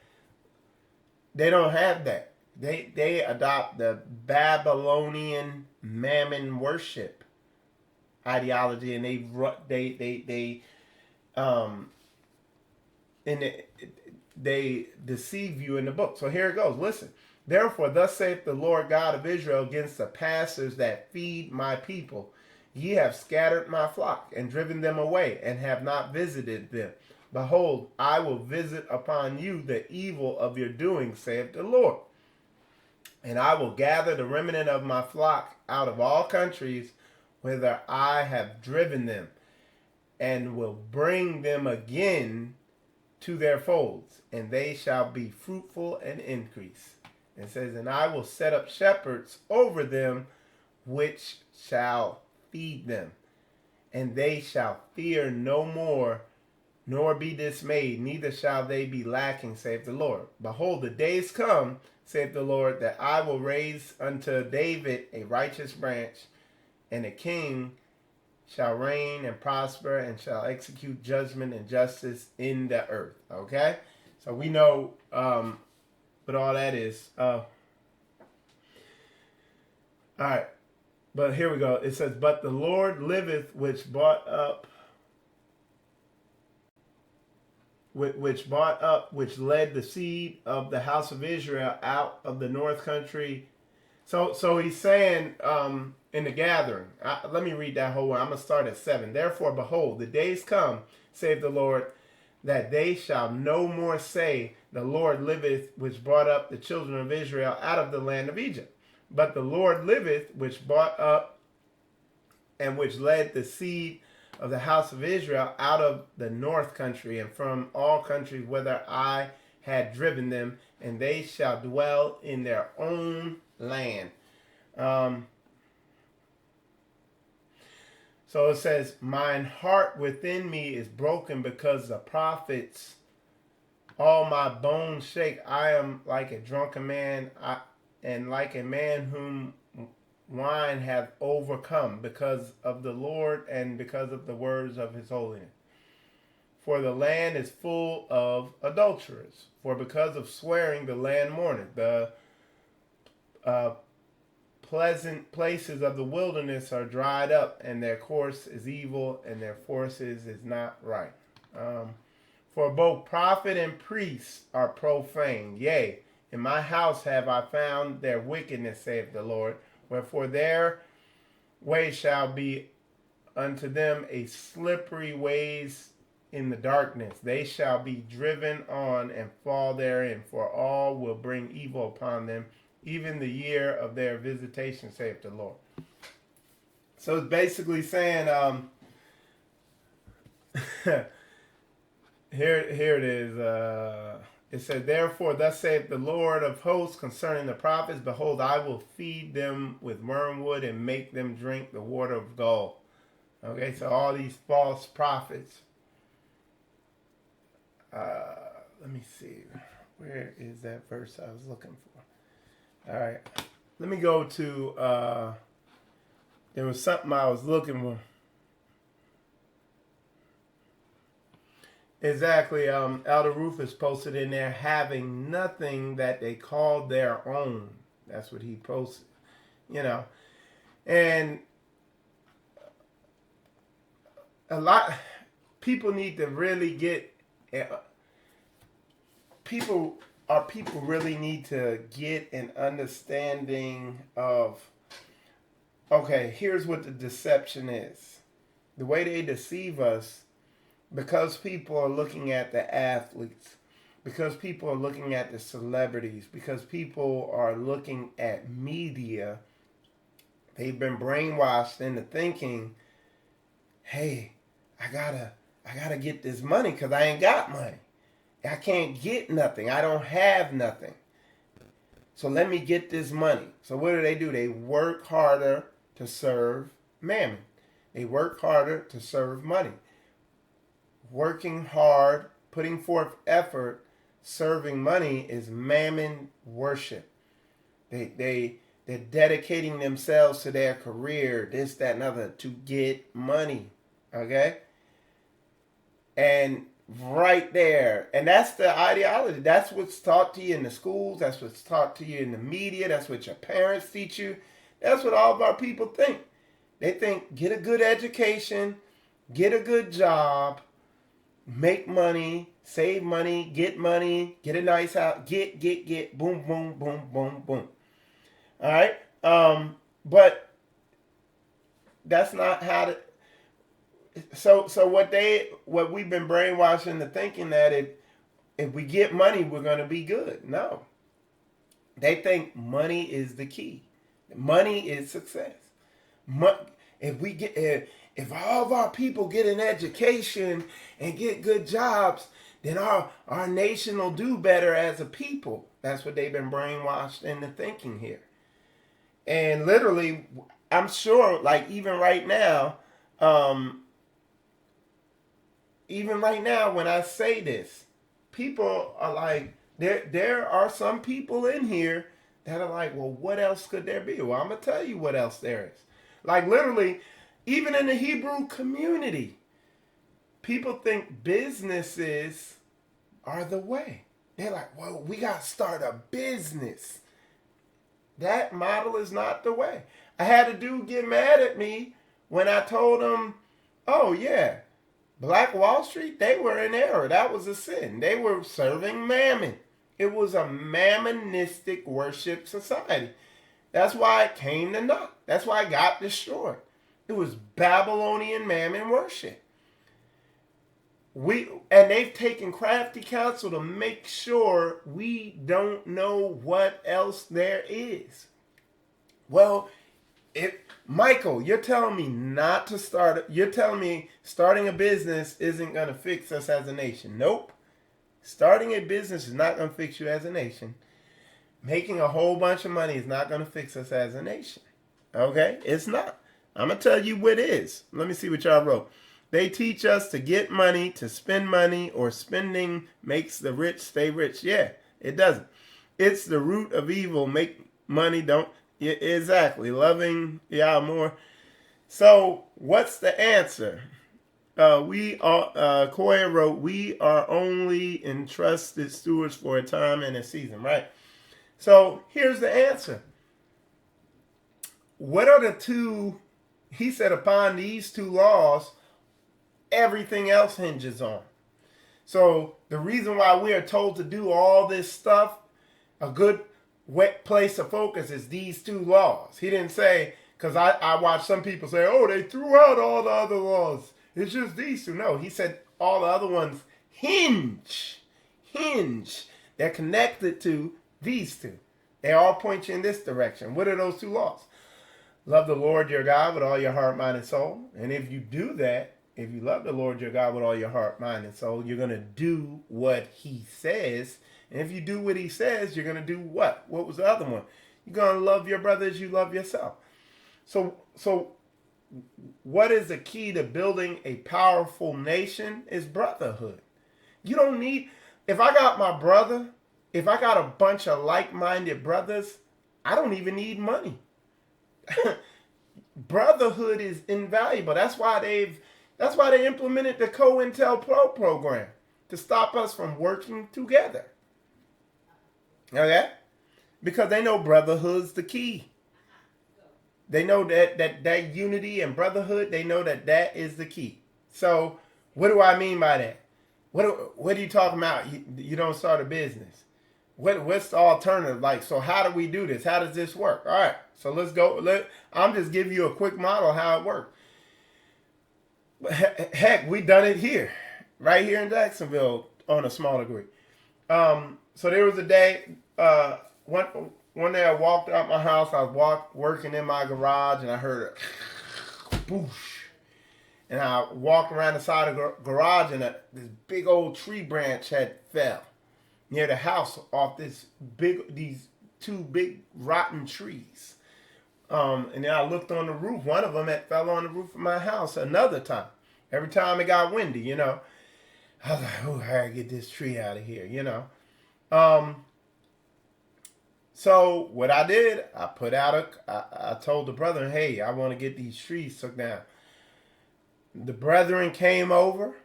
they don't have that. They adopt the Babylonian mammon worship ideology, and they deceive you in the book. So here it goes. Listen. Therefore, thus saith the Lord God of Israel against the pastors that feed my people. Ye have scattered my flock, and driven them away, and have not visited them. Behold, I will visit upon you the evil of your doing, saith the Lord. And I will gather the remnant of my flock out of all countries whither I have driven them, and will bring them again to their folds, and they shall be fruitful and increase. It says, and I will set up shepherds over them, which shall feed them, and they shall fear no more, nor be dismayed, neither shall they be lacking, saith the Lord. Behold, the days come, saith the Lord, that I will raise unto David a righteous branch, and a king shall reign and prosper, and shall execute judgment and justice in the earth. Okay? So we know what all that is. All right. But here we go. It says, but the Lord liveth, which brought up, which led the seed of the house of Israel out of the north country. So he's saying in the gathering, let me read that whole one. I'm going to start at 7. Therefore, behold, the days come, saith the Lord, that they shall no more say, the Lord liveth, which brought up the children of Israel out of the land of Egypt. But the Lord liveth, which brought up and which led the seed of the house of Israel out of the north country, and from all countries whither I had driven them, and they shall dwell in their own land. So it says, mine heart within me is broken because the prophets, all my bones shake. I am like a drunken man, and like a man whom wine hath overcome, because of the Lord and because of the words of his holiness. For the land is full of adulterers. For because of swearing the land mourneth. The pleasant places of the wilderness are dried up, and their course is evil, and their forces is not right. For both prophet and priest are profane. Yea, in my house have I found their wickedness, saith the Lord. Wherefore their way shall be unto them a slippery ways in the darkness. They shall be driven on and fall therein, for all will bring evil upon them, even the year of their visitation, saith the Lord. So it's basically saying, here it is. It said, therefore, thus saith the Lord of hosts concerning the prophets, behold, I will feed them with wormwood and make them drink the water of gall. Okay, so all these false prophets. Let me see. Where is that verse I was looking for? All right. Let me go to, there was something I was looking for. Exactly. Elder Rufus posted in there, having nothing that they called their own. That's what he posted. You know. And a lot people need to really get people really need to get an understanding of, okay, here's what the deception is. The way they deceive us, because people are looking at the athletes, because people are looking at the celebrities, because people are looking at media, they've been brainwashed into thinking, hey, I gotta get this money because I ain't got money. I can't get nothing. I don't have nothing. So let me get this money. So what do? They work harder to serve mammon. They work harder to serve money. Working hard, putting forth effort, serving money is mammon worship. They're dedicating themselves to their career, this, that, and other, to get money. Okay? And right there, and that's the ideology. That's what's taught to you in the schools. That's what's taught to you in the media. That's what your parents teach you. That's what all of our people think. They think, get a good education, get a good job, make money, save money, get a nice house, get, boom, boom, boom, boom, boom. All right? But that's not how to... So what we've been brainwashed into thinking that if we get money, we're going to be good. No. They think money is the key. Money is success. If all of our people get an education and get good jobs, then our nation will do better as a people. That's what they've been brainwashed into thinking here. And literally, I'm sure, like even right now, when I say this, people are like, there are some people in here that are like, well, what else could there be? Well, I'm going to tell you what else there is. Like literally, even in the Hebrew community, people think businesses are the way. They're like, well, we got to start a business. That model is not the way. I had a dude get mad at me when I told him, oh, yeah, Black Wall Street, they were in error. That was a sin. They were serving mammon. It was a mammonistic worship society. That's why it came to naught. That's why it got destroyed. It was Babylonian mammon worship. And they've taken crafty counsel to make sure we don't know what else there is. Well, Michael, you're telling me not to start. You're telling me starting a business isn't going to fix us as a nation. Nope. Starting a business is not going to fix you as a nation. Making a whole bunch of money is not going to fix us as a nation. Okay? It's not. I'm going to tell you what it is. Let me see what y'all wrote. They teach us to get money, to spend money, or spending makes the rich stay rich. Yeah, it doesn't. It's the root of evil. Make money, don't. Yeah, exactly. Loving y'all more. So, what's the answer? Koya wrote, we are only entrusted stewards for a time and a season, right? So, here's the answer. What are the two? He said, upon these two laws, everything else hinges on. So the reason why we are told to do all this stuff, a good wet place to focus is these two laws. He didn't say, because I watch some people say, oh, they threw out all the other laws. It's just these two. No, he said all the other ones hinge. They're connected to these two. They all point you in this direction. What are those two laws? Love the Lord your God with all your heart, mind, and soul. And if you do that, if you love the Lord your God with all your heart, mind, and soul, you're going to do what he says. And if you do what he says, you're going to do what? What was the other one? You're going to love your brother as you love yourself. So what is the key to building a powerful nation is brotherhood. You don't need, if I got my brother, if I got a bunch of like-minded brothers, I don't even need money. Brotherhood is invaluable. That's why they implemented the COINTELPRO program to stop us from working together. Okay? Because they know brotherhood's the key. They know that unity and brotherhood, they know that is the key. So what do I mean by that? What are you talking about? You don't start a business. What's the alternative? Like, so how do we do this? How does this work? All right, so let's go. I'm just giving you a quick model of how it works. Heck, we done it here, right here in Jacksonville on a small degree. So there was a day, one day I walked out my house. I was working in my garage, and I heard a boosh. And I walked around the side of the garage, and this big old tree branch had fell near the house off these two big rotten trees. And then I looked on the roof. One of them had fell on the roof of my house another time. Every time it got windy, you know. I was like, oh, I gotta get this tree out of here, you know. So what I did, I told the brother, hey, I want to get these trees took down. The brethren came over.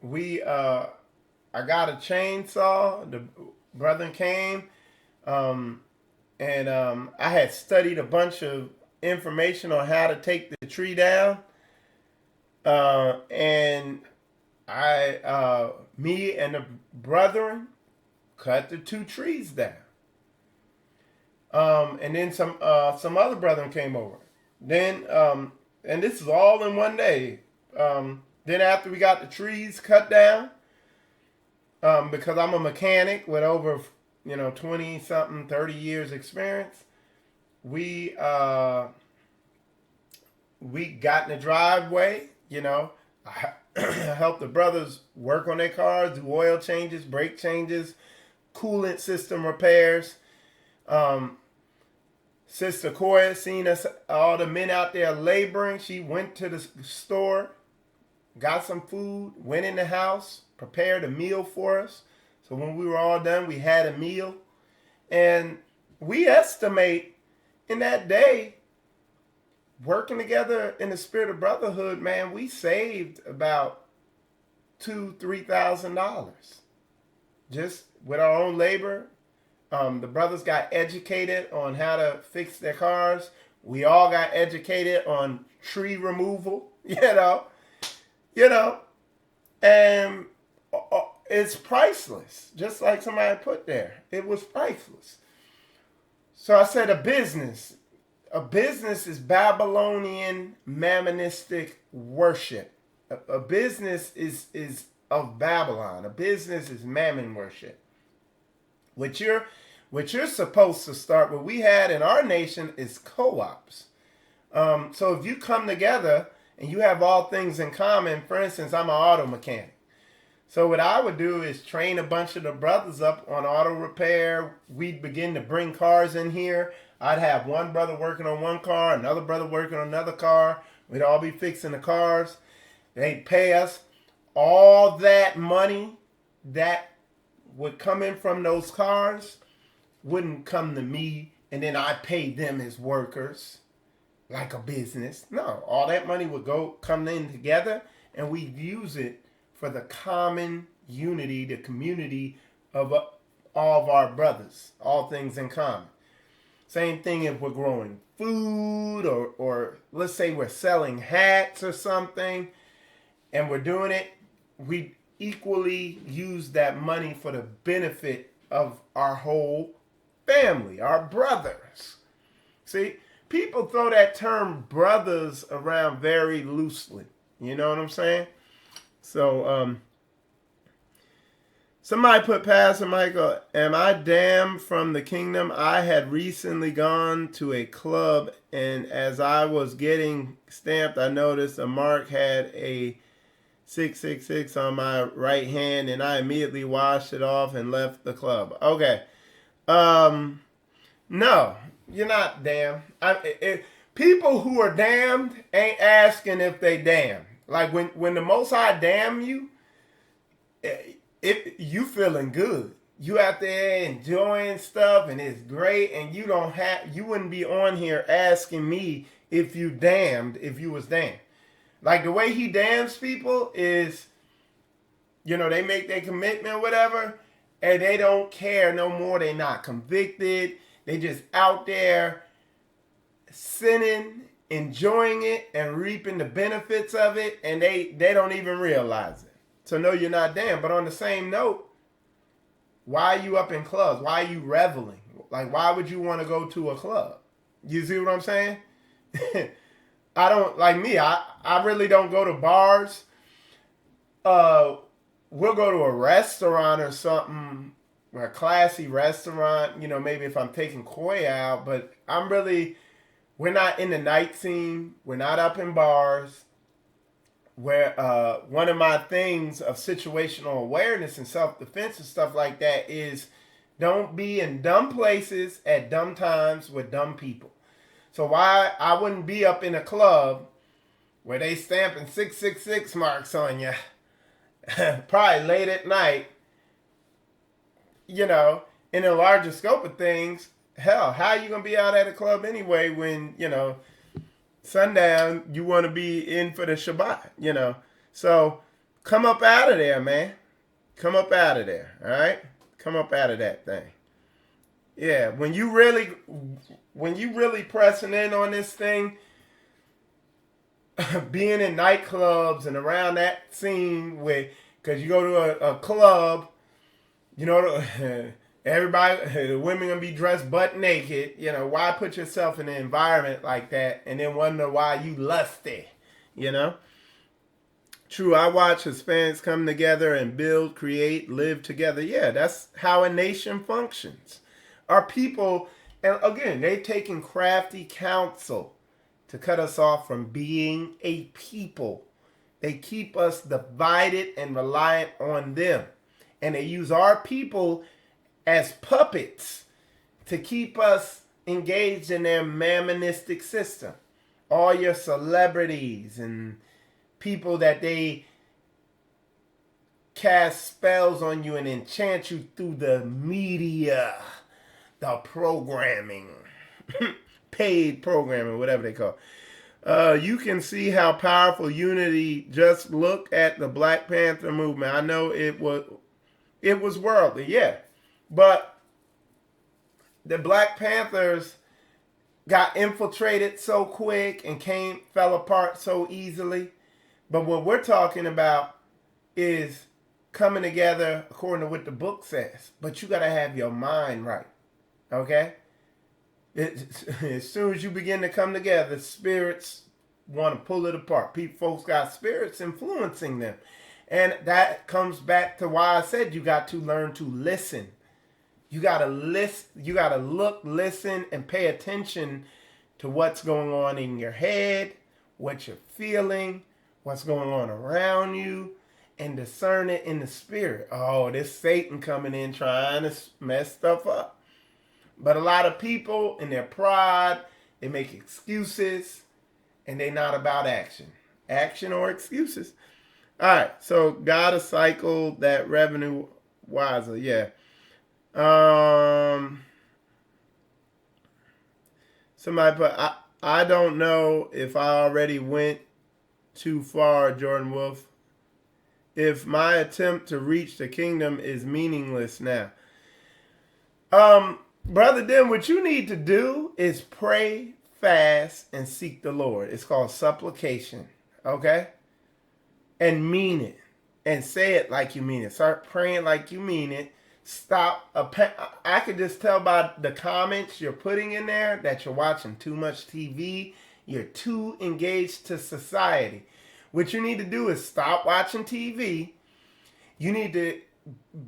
I got a chainsaw. The brethren came, and I had studied a bunch of information on how to take the tree down. And me and the brethren cut the two trees down. And then some other brethren came over. Then, and this is all in one day. Then after we got the trees cut down, because I'm a mechanic with over, 20 something, 30 years experience, we got in the driveway, I helped the brothers work on their cars, do oil changes, brake changes, coolant system repairs. Sister Koya seen us, all the men out there laboring. She went to the store, got some food, went in the house, prepared a meal for us. So when we were all done, we had a meal. And we estimate in that day, working together in the spirit of brotherhood, man, we saved about $2,000-$3,000 just with our own labor. The brothers got educated on how to fix their cars. We all got educated on tree removal, and it's priceless. Just like somebody put there, it was priceless. So I said a business is Babylonian mammonistic worship. A business is of Babylon. A business is mammon worship. What you're supposed to start, what we had in our nation is co-ops. So if you come together and you have all things in common, for instance, I'm an auto mechanic. So what I would do is train a bunch of the brothers up on auto repair. We'd begin to bring cars in here. I'd have one brother working on one car, another brother working on another car. We'd all be fixing the cars. They'd pay us. All that money that would come in from those cars wouldn't come to me and then I paid them as workers like a business. No, all that money would come in together and we'd use it for the common unity, the community of all of our brothers, all things in common. Same thing if we're growing food or let's say we're selling hats or something and we're doing it, equally use that money for the benefit of our whole family, our brothers. See, people throw that term brothers around very loosely. You know what I'm saying? So, somebody put Pastor Michael, am I damned from the kingdom? I had recently gone to a club, and as I was getting stamped, I noticed a mark had a 666 on my right hand, and I immediately washed it off and left the club. Okay. No, you're not damned. People who are damned ain't asking if they damned. Like when the Most High damn you, you feeling good. You out there enjoying stuff and it's great, and you wouldn't be on here asking me if you damned if you was damned. Like the way he damns people is, they make their commitment or whatever, and they don't care no more. They not convicted. They just out there sinning, enjoying it, and reaping the benefits of it, and they don't even realize it. So no, you're not damned. But on the same note, why are you up in clubs? Why are you reveling? Like, why would you want to go to a club? You see what I'm saying? I don't, like me, I really don't go to bars. We'll go to a restaurant or something, or a classy restaurant, maybe if I'm taking Koi out, but we're not in the night scene. We're not up in bars. Where one of my things of situational awareness and self-defense and stuff like that is don't be in dumb places at dumb times with dumb people. So why I wouldn't be up in a club where they stamping 666 marks on you, probably late at night, in a larger scope of things. Hell, how are you going to be out at a club anyway when, sundown, you want to be in for the Shabbat, So come up out of there, man. Come up out of there, all right? Come up out of that thing. Yeah, when you really pressing in on this thing, being in nightclubs and around that scene because you go to a club, everybody, the women gonna be dressed butt naked. Why put yourself in an environment like that and then wonder why you lusty? True, I watch Hispanics come together and build, create, live together. Yeah, that's how a nation functions. Our people, and again, they're taking crafty counsel to cut us off from being a people. They keep us divided and reliant on them. And they use our people as puppets to keep us engaged in their mammonistic system. All your celebrities and people that they cast spells on you and enchant you through the media, the programming, paid programming, whatever they call it. You can see how powerful unity. Just look at the Black Panther movement. I know it was worldly, yeah. But the Black Panthers got infiltrated so quick and fell apart so easily. But what we're talking about is coming together according to what the book says. But you got to have your mind right, okay? As soon as you begin to come together, spirits want to pull it apart. Folks got spirits influencing them. And that comes back to why I said you got to learn to listen. You got to listen, you got to look, listen, and pay attention to what's going on in your head, what you're feeling, what's going on around you, and discern it in the spirit. Oh, this Satan coming in trying to mess stuff up. But a lot of people, in their pride, they make excuses, and they're not about action. Action or excuses. All right, so gotta cycle that revenue wiser. Yeah. Somebody put, I don't know if I already went too far, Jordan Wolf. If my attempt to reach the kingdom is meaningless now. Brother Dim, what you need to do is pray, fast, and seek the Lord. It's called supplication. Okay? And mean it. and say it like you mean it. Start praying like you mean it. Stop. I could just tell by the comments you're putting in there that you're watching too much TV. You're too engaged to society. What you need to do is stop watching TV. You need to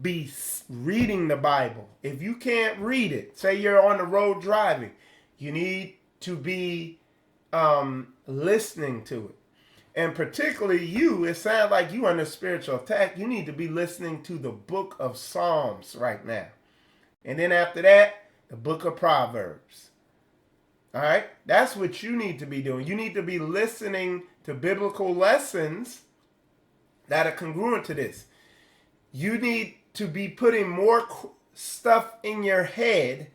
be reading the Bible. If you can't read it, say you're on the road driving, you need to be listening to it. And particularly you, it sounds like you under spiritual attack. You need to be listening to the book of Psalms right now. And then after that, the book of Proverbs. All right? That's what you need to be doing. You need to be listening to biblical lessons that are congruent to this. You need to be putting more stuff in your head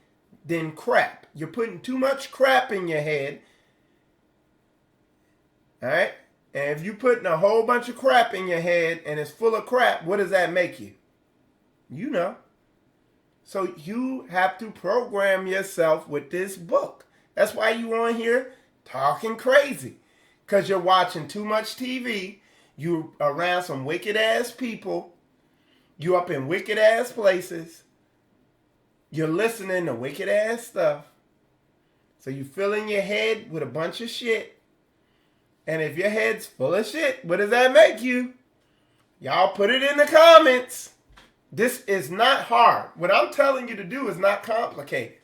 than crap. You're putting too much crap in your head. All right? And if you're putting a whole bunch of crap in your head and it's full of crap, what does that make you? You know. So you have to program yourself with this book. That's why you on here talking crazy. Because you're watching too much TV. You're around some wicked ass people. You're up in wicked ass places. You're listening to wicked ass stuff. So you filling your head with a bunch of shit. And if your head's full of shit, what does that make you? Y'all put it in the comments. This is not hard. What I'm telling you to do is not complicated.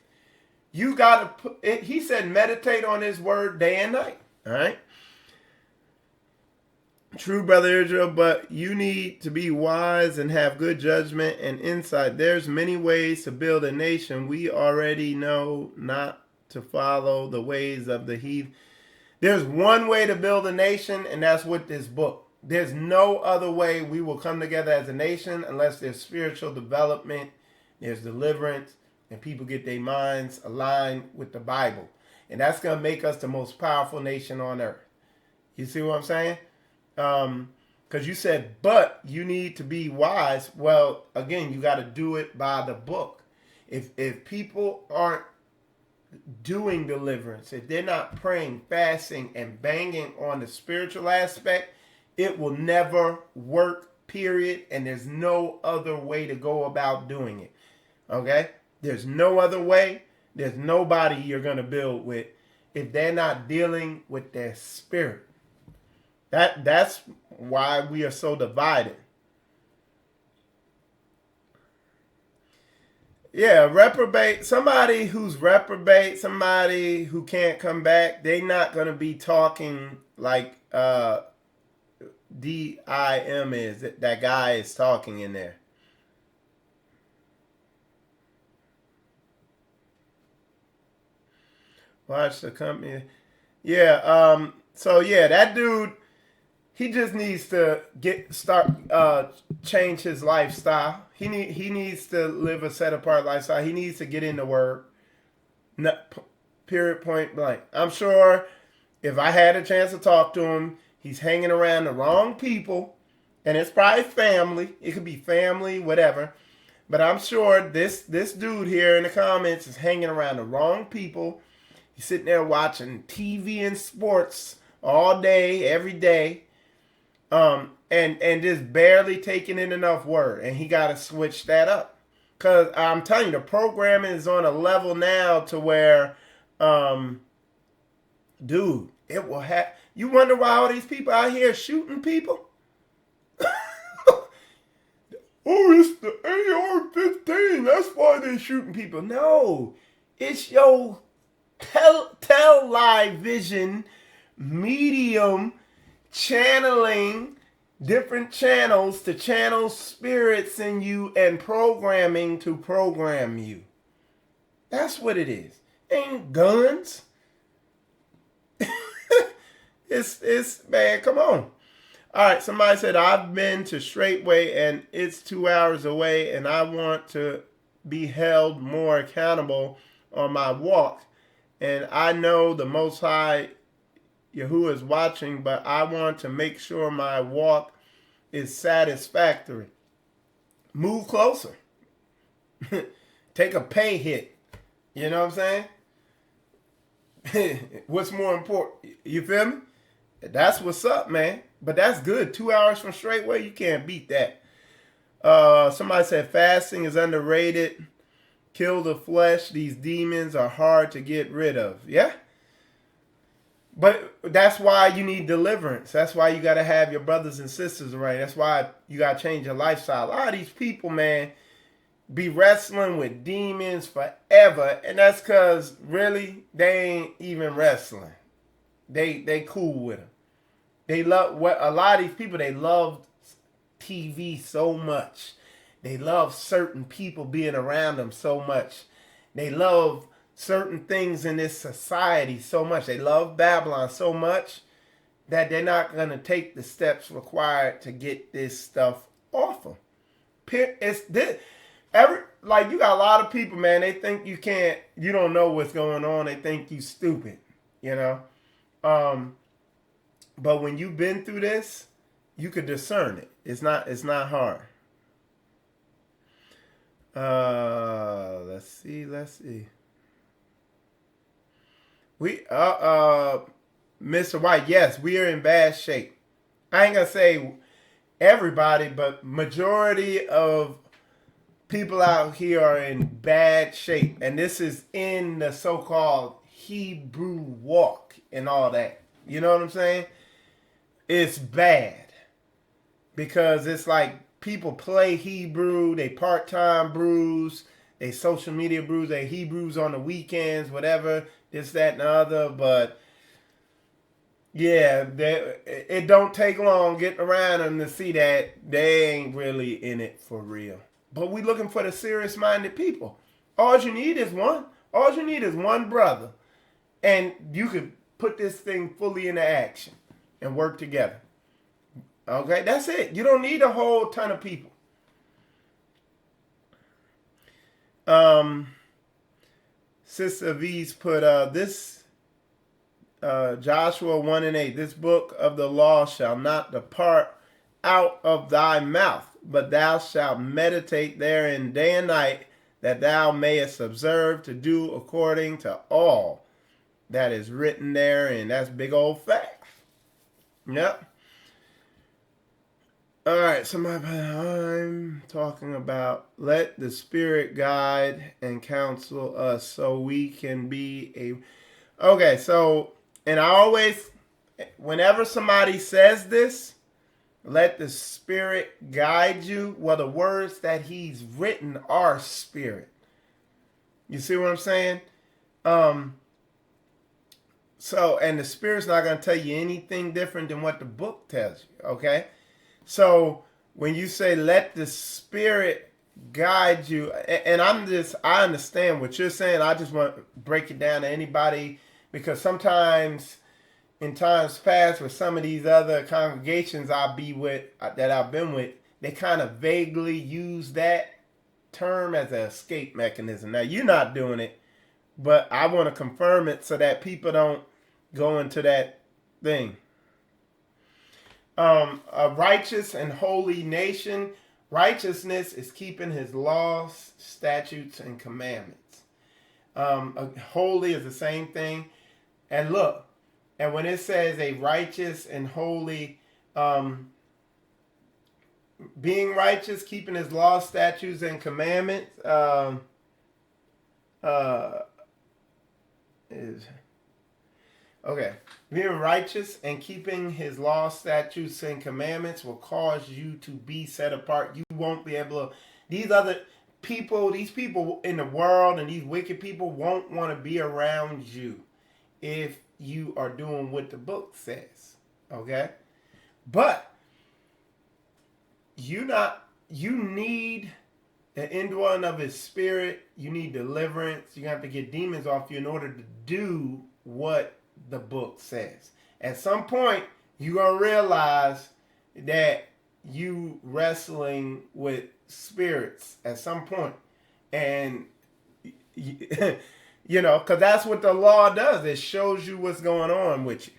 You got to put it. He said meditate on his word day and night. All right? True, Brother Israel, but you need to be wise and have good judgment and insight. There's many ways to build a nation. We already know not to follow the ways of the heathen. There's one way to build a nation, and that's with this book. There's no other way we will come together as a nation unless there's spiritual development, there's deliverance, and people get their minds aligned with the Bible. And that's going to make us the most powerful nation on earth. You see what I'm saying? Because you said, but you need to be wise. Well, again, you got to do it by the book. If people aren't doing deliverance, if they're not praying, fasting, and banging on the spiritual aspect, it will never work, period. And there's no other way to go about doing it. Okay? There's no other way. There's nobody you're going to build with if they're not dealing with their spirit. That's why we are so divided. Yeah, reprobate, somebody who's reprobate, somebody who can't come back, they not going to be talking like D.I.M. is. That guy is talking in there. Watch the company. Yeah, so yeah, that dude, he just needs to change his lifestyle. He needs to live a set apart lifestyle. He needs to get in the word. Period, point blank. I'm sure if I had a chance to talk to him, he's hanging around the wrong people, and it's probably family. It could be family, whatever. But I'm sure this dude here in the comments is hanging around the wrong people. He's sitting there watching TV and sports all day, every day. And just barely taking in enough word. And he got to switch that up. Because I'm telling you, the programming is on a level now to where, dude, it will have... You wonder why all these people out here shooting people? Oh, it's the AR-15. That's why they're shooting people. No, it's your television medium channeling different channels to channel spirits in you and programming to program you. That's what it is. Ain't guns. It's man, come on. All right, somebody said, I've been to Straightway and it's 2 hours away and I want to be held more accountable on my walk. And I know the Most High Yahuwah is watching, but I want to make sure my walk is satisfactory. Move closer. Take a pay hit. You know what I'm saying? What's more important? You feel me? That's what's up, man. But that's good. 2 hours from straight away, you can't beat that. Somebody said fasting is underrated. Kill the flesh. These demons are hard to get rid of. Yeah. But that's why you need deliverance. That's why you got to have your brothers and sisters around. That's why you got to change your lifestyle. A lot of these people, man, be wrestling with demons forever. And that's because, really, they ain't even wrestling. They cool with them. They love, what a lot of these people, they love TV so much. They love certain people being around them so much. They love certain things in this society so much. They love Babylon so much that they're not going to take the steps required to get this stuff off them. It's this, like, you got a lot of people, man, they think you don't know what's going on. They think you stupid, you know. But when you've been through this, you could discern it. It's not hard. Let's see. We Mr. White, yes, we are in bad shape. I ain't gonna say everybody, but majority of people out here are in bad shape. And this is in the so-called Hebrew walk and all that. You know what I'm saying? It's bad. Because it's like people play Hebrew, they part-time brews, they social media brews, they Hebrews on the weekends, whatever, this, that, and the other. But yeah, it don't take long getting around them to see that they ain't really in it for real. But we looking for the serious-minded people. All you need is one. All you need is one brother. And you could put this thing fully into action and work together. Okay, that's it. You don't need a whole ton of people. Sister V's put this Joshua 1:8. This book of the law shall not depart out of thy mouth, but thou shalt meditate therein day and night, that thou mayest observe to do according to all that is written therein. That's big old fact. Yep. All right, somebody, I'm talking about let the Spirit guide and counsel us so we can be a... Okay, so, and I always, whenever somebody says this, let the Spirit guide you, well, the words that he's written are spirit. You see what I'm saying? So, and the Spirit's not going to tell you anything different than what the book tells you, okay? So when you say let the Spirit guide you, and I understand what you're saying. I just want to break it down to anybody, because sometimes in times past with some of these other congregations that I've been with, they kind of vaguely use that term as an escape mechanism. Now you're not doing it, but I want to confirm it so that people don't go into that thing. A righteous and holy nation. Righteousness is keeping his laws, statutes, and commandments. Holy is the same thing. And look, and when it says a righteous and holy, being righteous, keeping his laws, statutes, and commandments, is... Okay, being righteous and keeping his laws, statutes, and commandments will cause you to be set apart. You won't be able to... These people in the world and these wicked people won't want to be around you if you are doing what the book says. Okay? But you need the indwelling of his Spirit. You need deliverance. You have to get demons off you in order to do what the book says. At some point, you're going to realize that you wrestling with spirits at some point. And, you know, because that's what the law does. It shows you what's going on with you.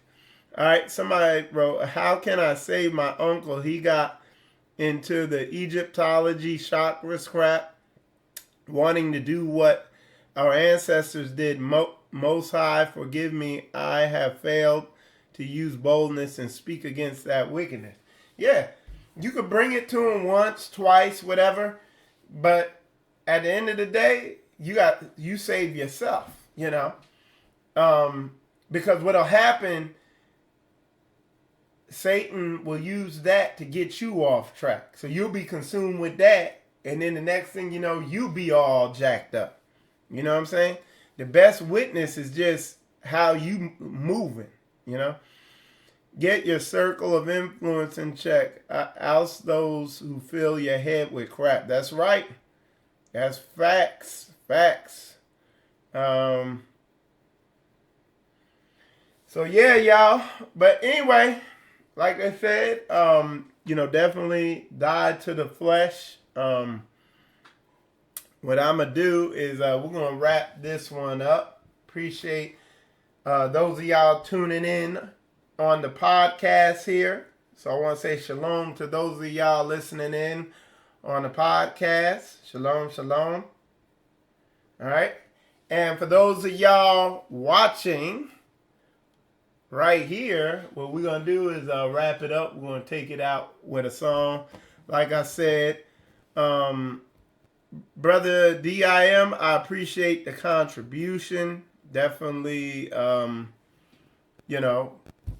All right, somebody wrote, how can I save my uncle? He got into the Egyptology chakra scrap, wanting to do what our ancestors did. Most High, forgive me, I have failed to use boldness and speak against that wickedness. Yeah, you could bring it to him once, twice, whatever, but at the end of the day, you save yourself, because what'll happen, Satan will use that to get you off track. So you'll be consumed with that, and then the next thing you know, you'll be all jacked up. You know what I'm saying? The best witness is just how you moving, Get your circle of influence in check. Oust those who fill your head with crap. That's right. That's facts. Facts. So yeah, y'all. But anyway, like I said, definitely die to the flesh. What I'm going to do is we're going to wrap this one up. Appreciate those of y'all tuning in on the podcast here. So I want to say shalom to those of y'all listening in on the podcast. Shalom, shalom. All right. And for those of y'all watching right here, what we're going to do is wrap it up. We're going to take it out with a song. Like I said, Brother DIM, I appreciate the contribution. Definitely,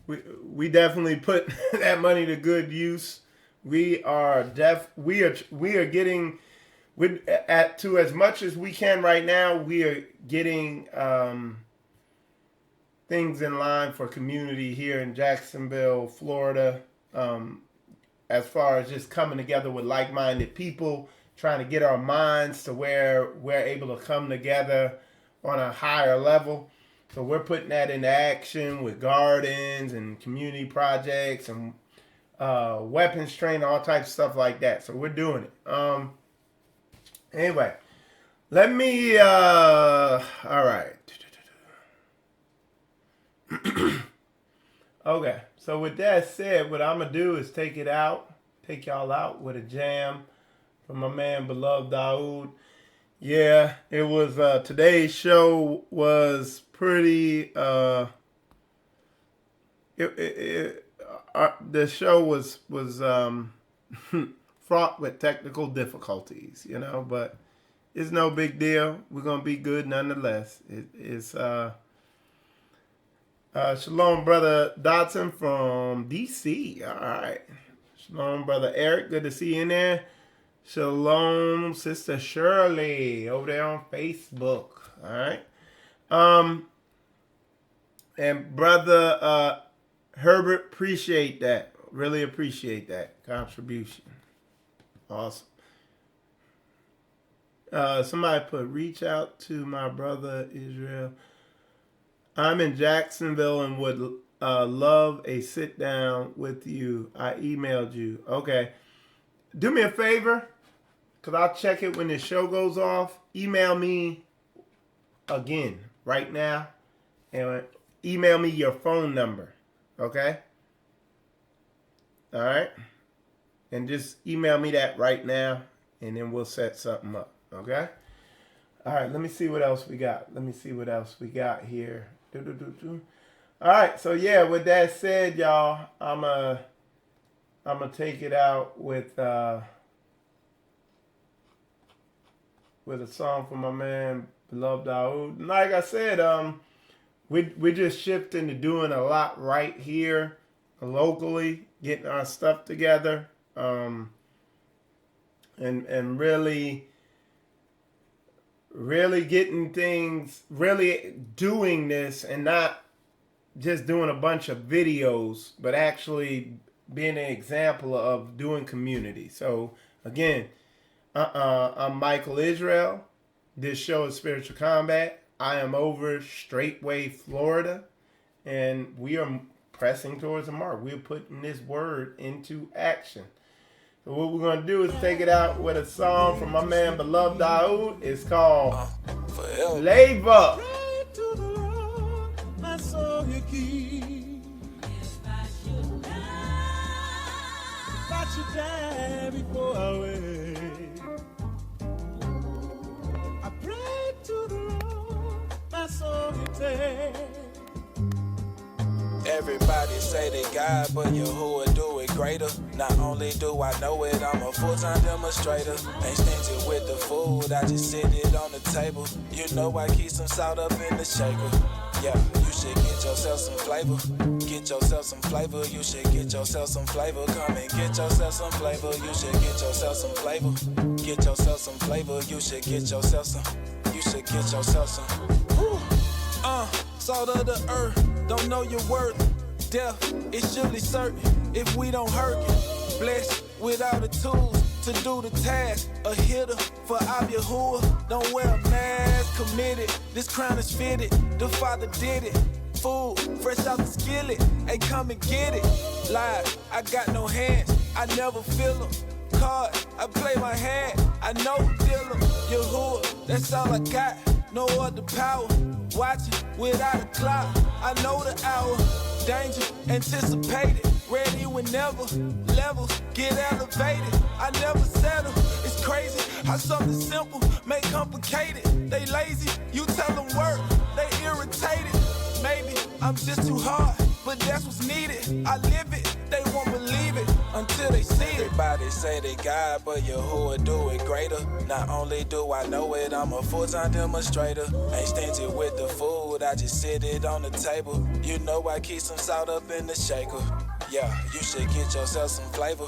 we definitely put that money to good use. We are getting to as much as we can right now. We are getting things in line for community here in Jacksonville, Florida. As far as just coming together with like-minded people, trying to get our minds to where we're able to come together on a higher level. So we're putting that into action with gardens and community projects and weapons training, all types of stuff like that. So we're doing it. Anyway, let me, all right. Okay, so with that said, what I'm going to do is take y'all out with a jam from my man, Beloved Daoud. Yeah, it was, today's show was pretty, the show was fraught with technical difficulties, but it's no big deal. We're going to be good nonetheless. It's, shalom, Brother Dotson from D.C. All right. Shalom, Brother Eric. Good to see you in there. Shalom, Sister Shirley over there on Facebook. All right. And Brother Herbert, appreciate that. Really appreciate that contribution. Awesome. Somebody put, reach out to my brother Israel. I'm in Jacksonville and would love a sit down with you. I emailed you. Okay. Do me a favor, because I'll check it when the show goes off. Email me again right now and email me your phone number. Okay? All right? And just email me that right now, and then we'll set something up. Okay? All right, let me see what else we got. Here. All right, so yeah, with that said, y'all, I'm gonna take it out with a song from my man Beloved Daoud. Like I said, we're just shifting to doing a lot right here locally, getting our stuff together, and really getting things, really doing this, and not just doing a bunch of videos, but actually being an example of doing community. So again, I'm Michael Israel. This show is Spiritual Combat. I am over Straightway, Florida, and we are pressing towards the mark. We're putting this word into action. So what we're going to do is take it out with a song from my man Beloved Daoud. It's called Flavor. I pray to the Lord, my soul you take. Everybody say they God, but Yahuwah do it greater. Not only do I know it, I'm a full-time demonstrator. Ain't stingy with the food, I just sit it on the table. You know I keep some salt up in the shaker. Yeah, you should get yourself some flavor. Get yourself some flavor, you should get yourself some flavor. Come and get yourself some flavor, you should get yourself some flavor. Get yourself some flavor, you should get yourself some. You should get yourself some. Woo. Salt of the earth, don't know your worth. Death is surely certain if we don't hurt you. Blessed without the tools to do the task. A hitter for Yahuwah, don't wear a mask. Committed, this crown is fitted. The Father did it. Food, fresh out the skillet. Hey, come and get it. Live, I got no hands, I never feel them. Card, I play my hand, I know the dealer. Yahuwah, that's all I got, no other power. Watching without a clock, I know the hour. Danger, anticipated, ready whenever. Levels get elevated, I never settle. It's crazy how something simple make complicated. They lazy, you tell them work, they irritated. Maybe I'm just too hard, but that's what's needed. I live it, they won't believe it until they see it. Everybody say they God, but Yahuwah do it greater. Not only do I know it, I'm a full-time demonstrator. Ain't stingy with the food, I just sit it on the table. You know I keep some salt up in the shaker. Yeah, you should get yourself some flavor.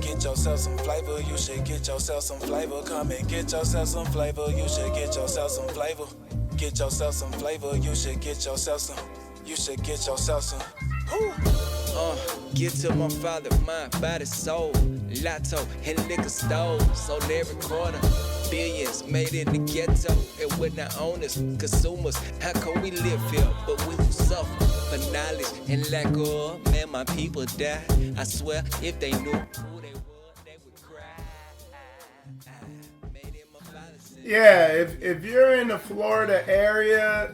Get yourself some flavor, you should get yourself some flavor. Come and get yourself some flavor, you should get yourself some flavor. Get yourself some flavor, you should get yourself some. You should get yourself some. Woo. Get to my father, mind, body, soul. Lotto and liquor stores, sold every quarter. Billions made in the ghetto, and we're not owners, consumers. How can we live here, but we who suffer for knowledge and lack of? Man, my people die. I swear, if they knew who they were, they would cry. Made in my father's Yeah, if you're in the Florida area,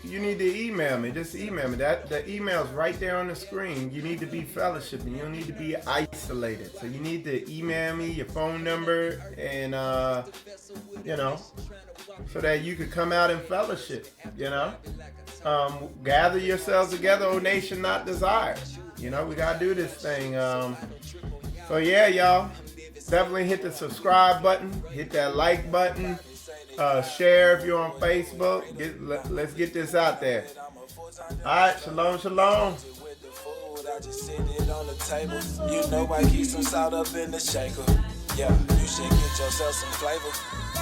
you need to email me. Just email me. The email's right there on the screen. You need to be fellowshipping. You don't need to be isolated. So you need to email me your phone number and so that you could come out and fellowship. Gather yourselves together, O nation not desired. We gotta do this thing. So yeah, y'all, definitely hit the subscribe button, hit that like button. Share if you're on Facebook. Let's get this out there. Alright, shalom, shalom. I just sit it on the table. You know I keep some salt up in the shaker. Yeah, you should get yourself some flavor.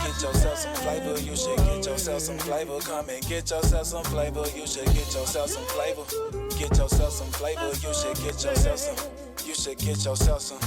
Get yourself some flavor. You should get yourself some flavor. Come and get yourself some flavor. You should get yourself some flavor. Get yourself some flavor. You should get yourself some. You should get yourself some.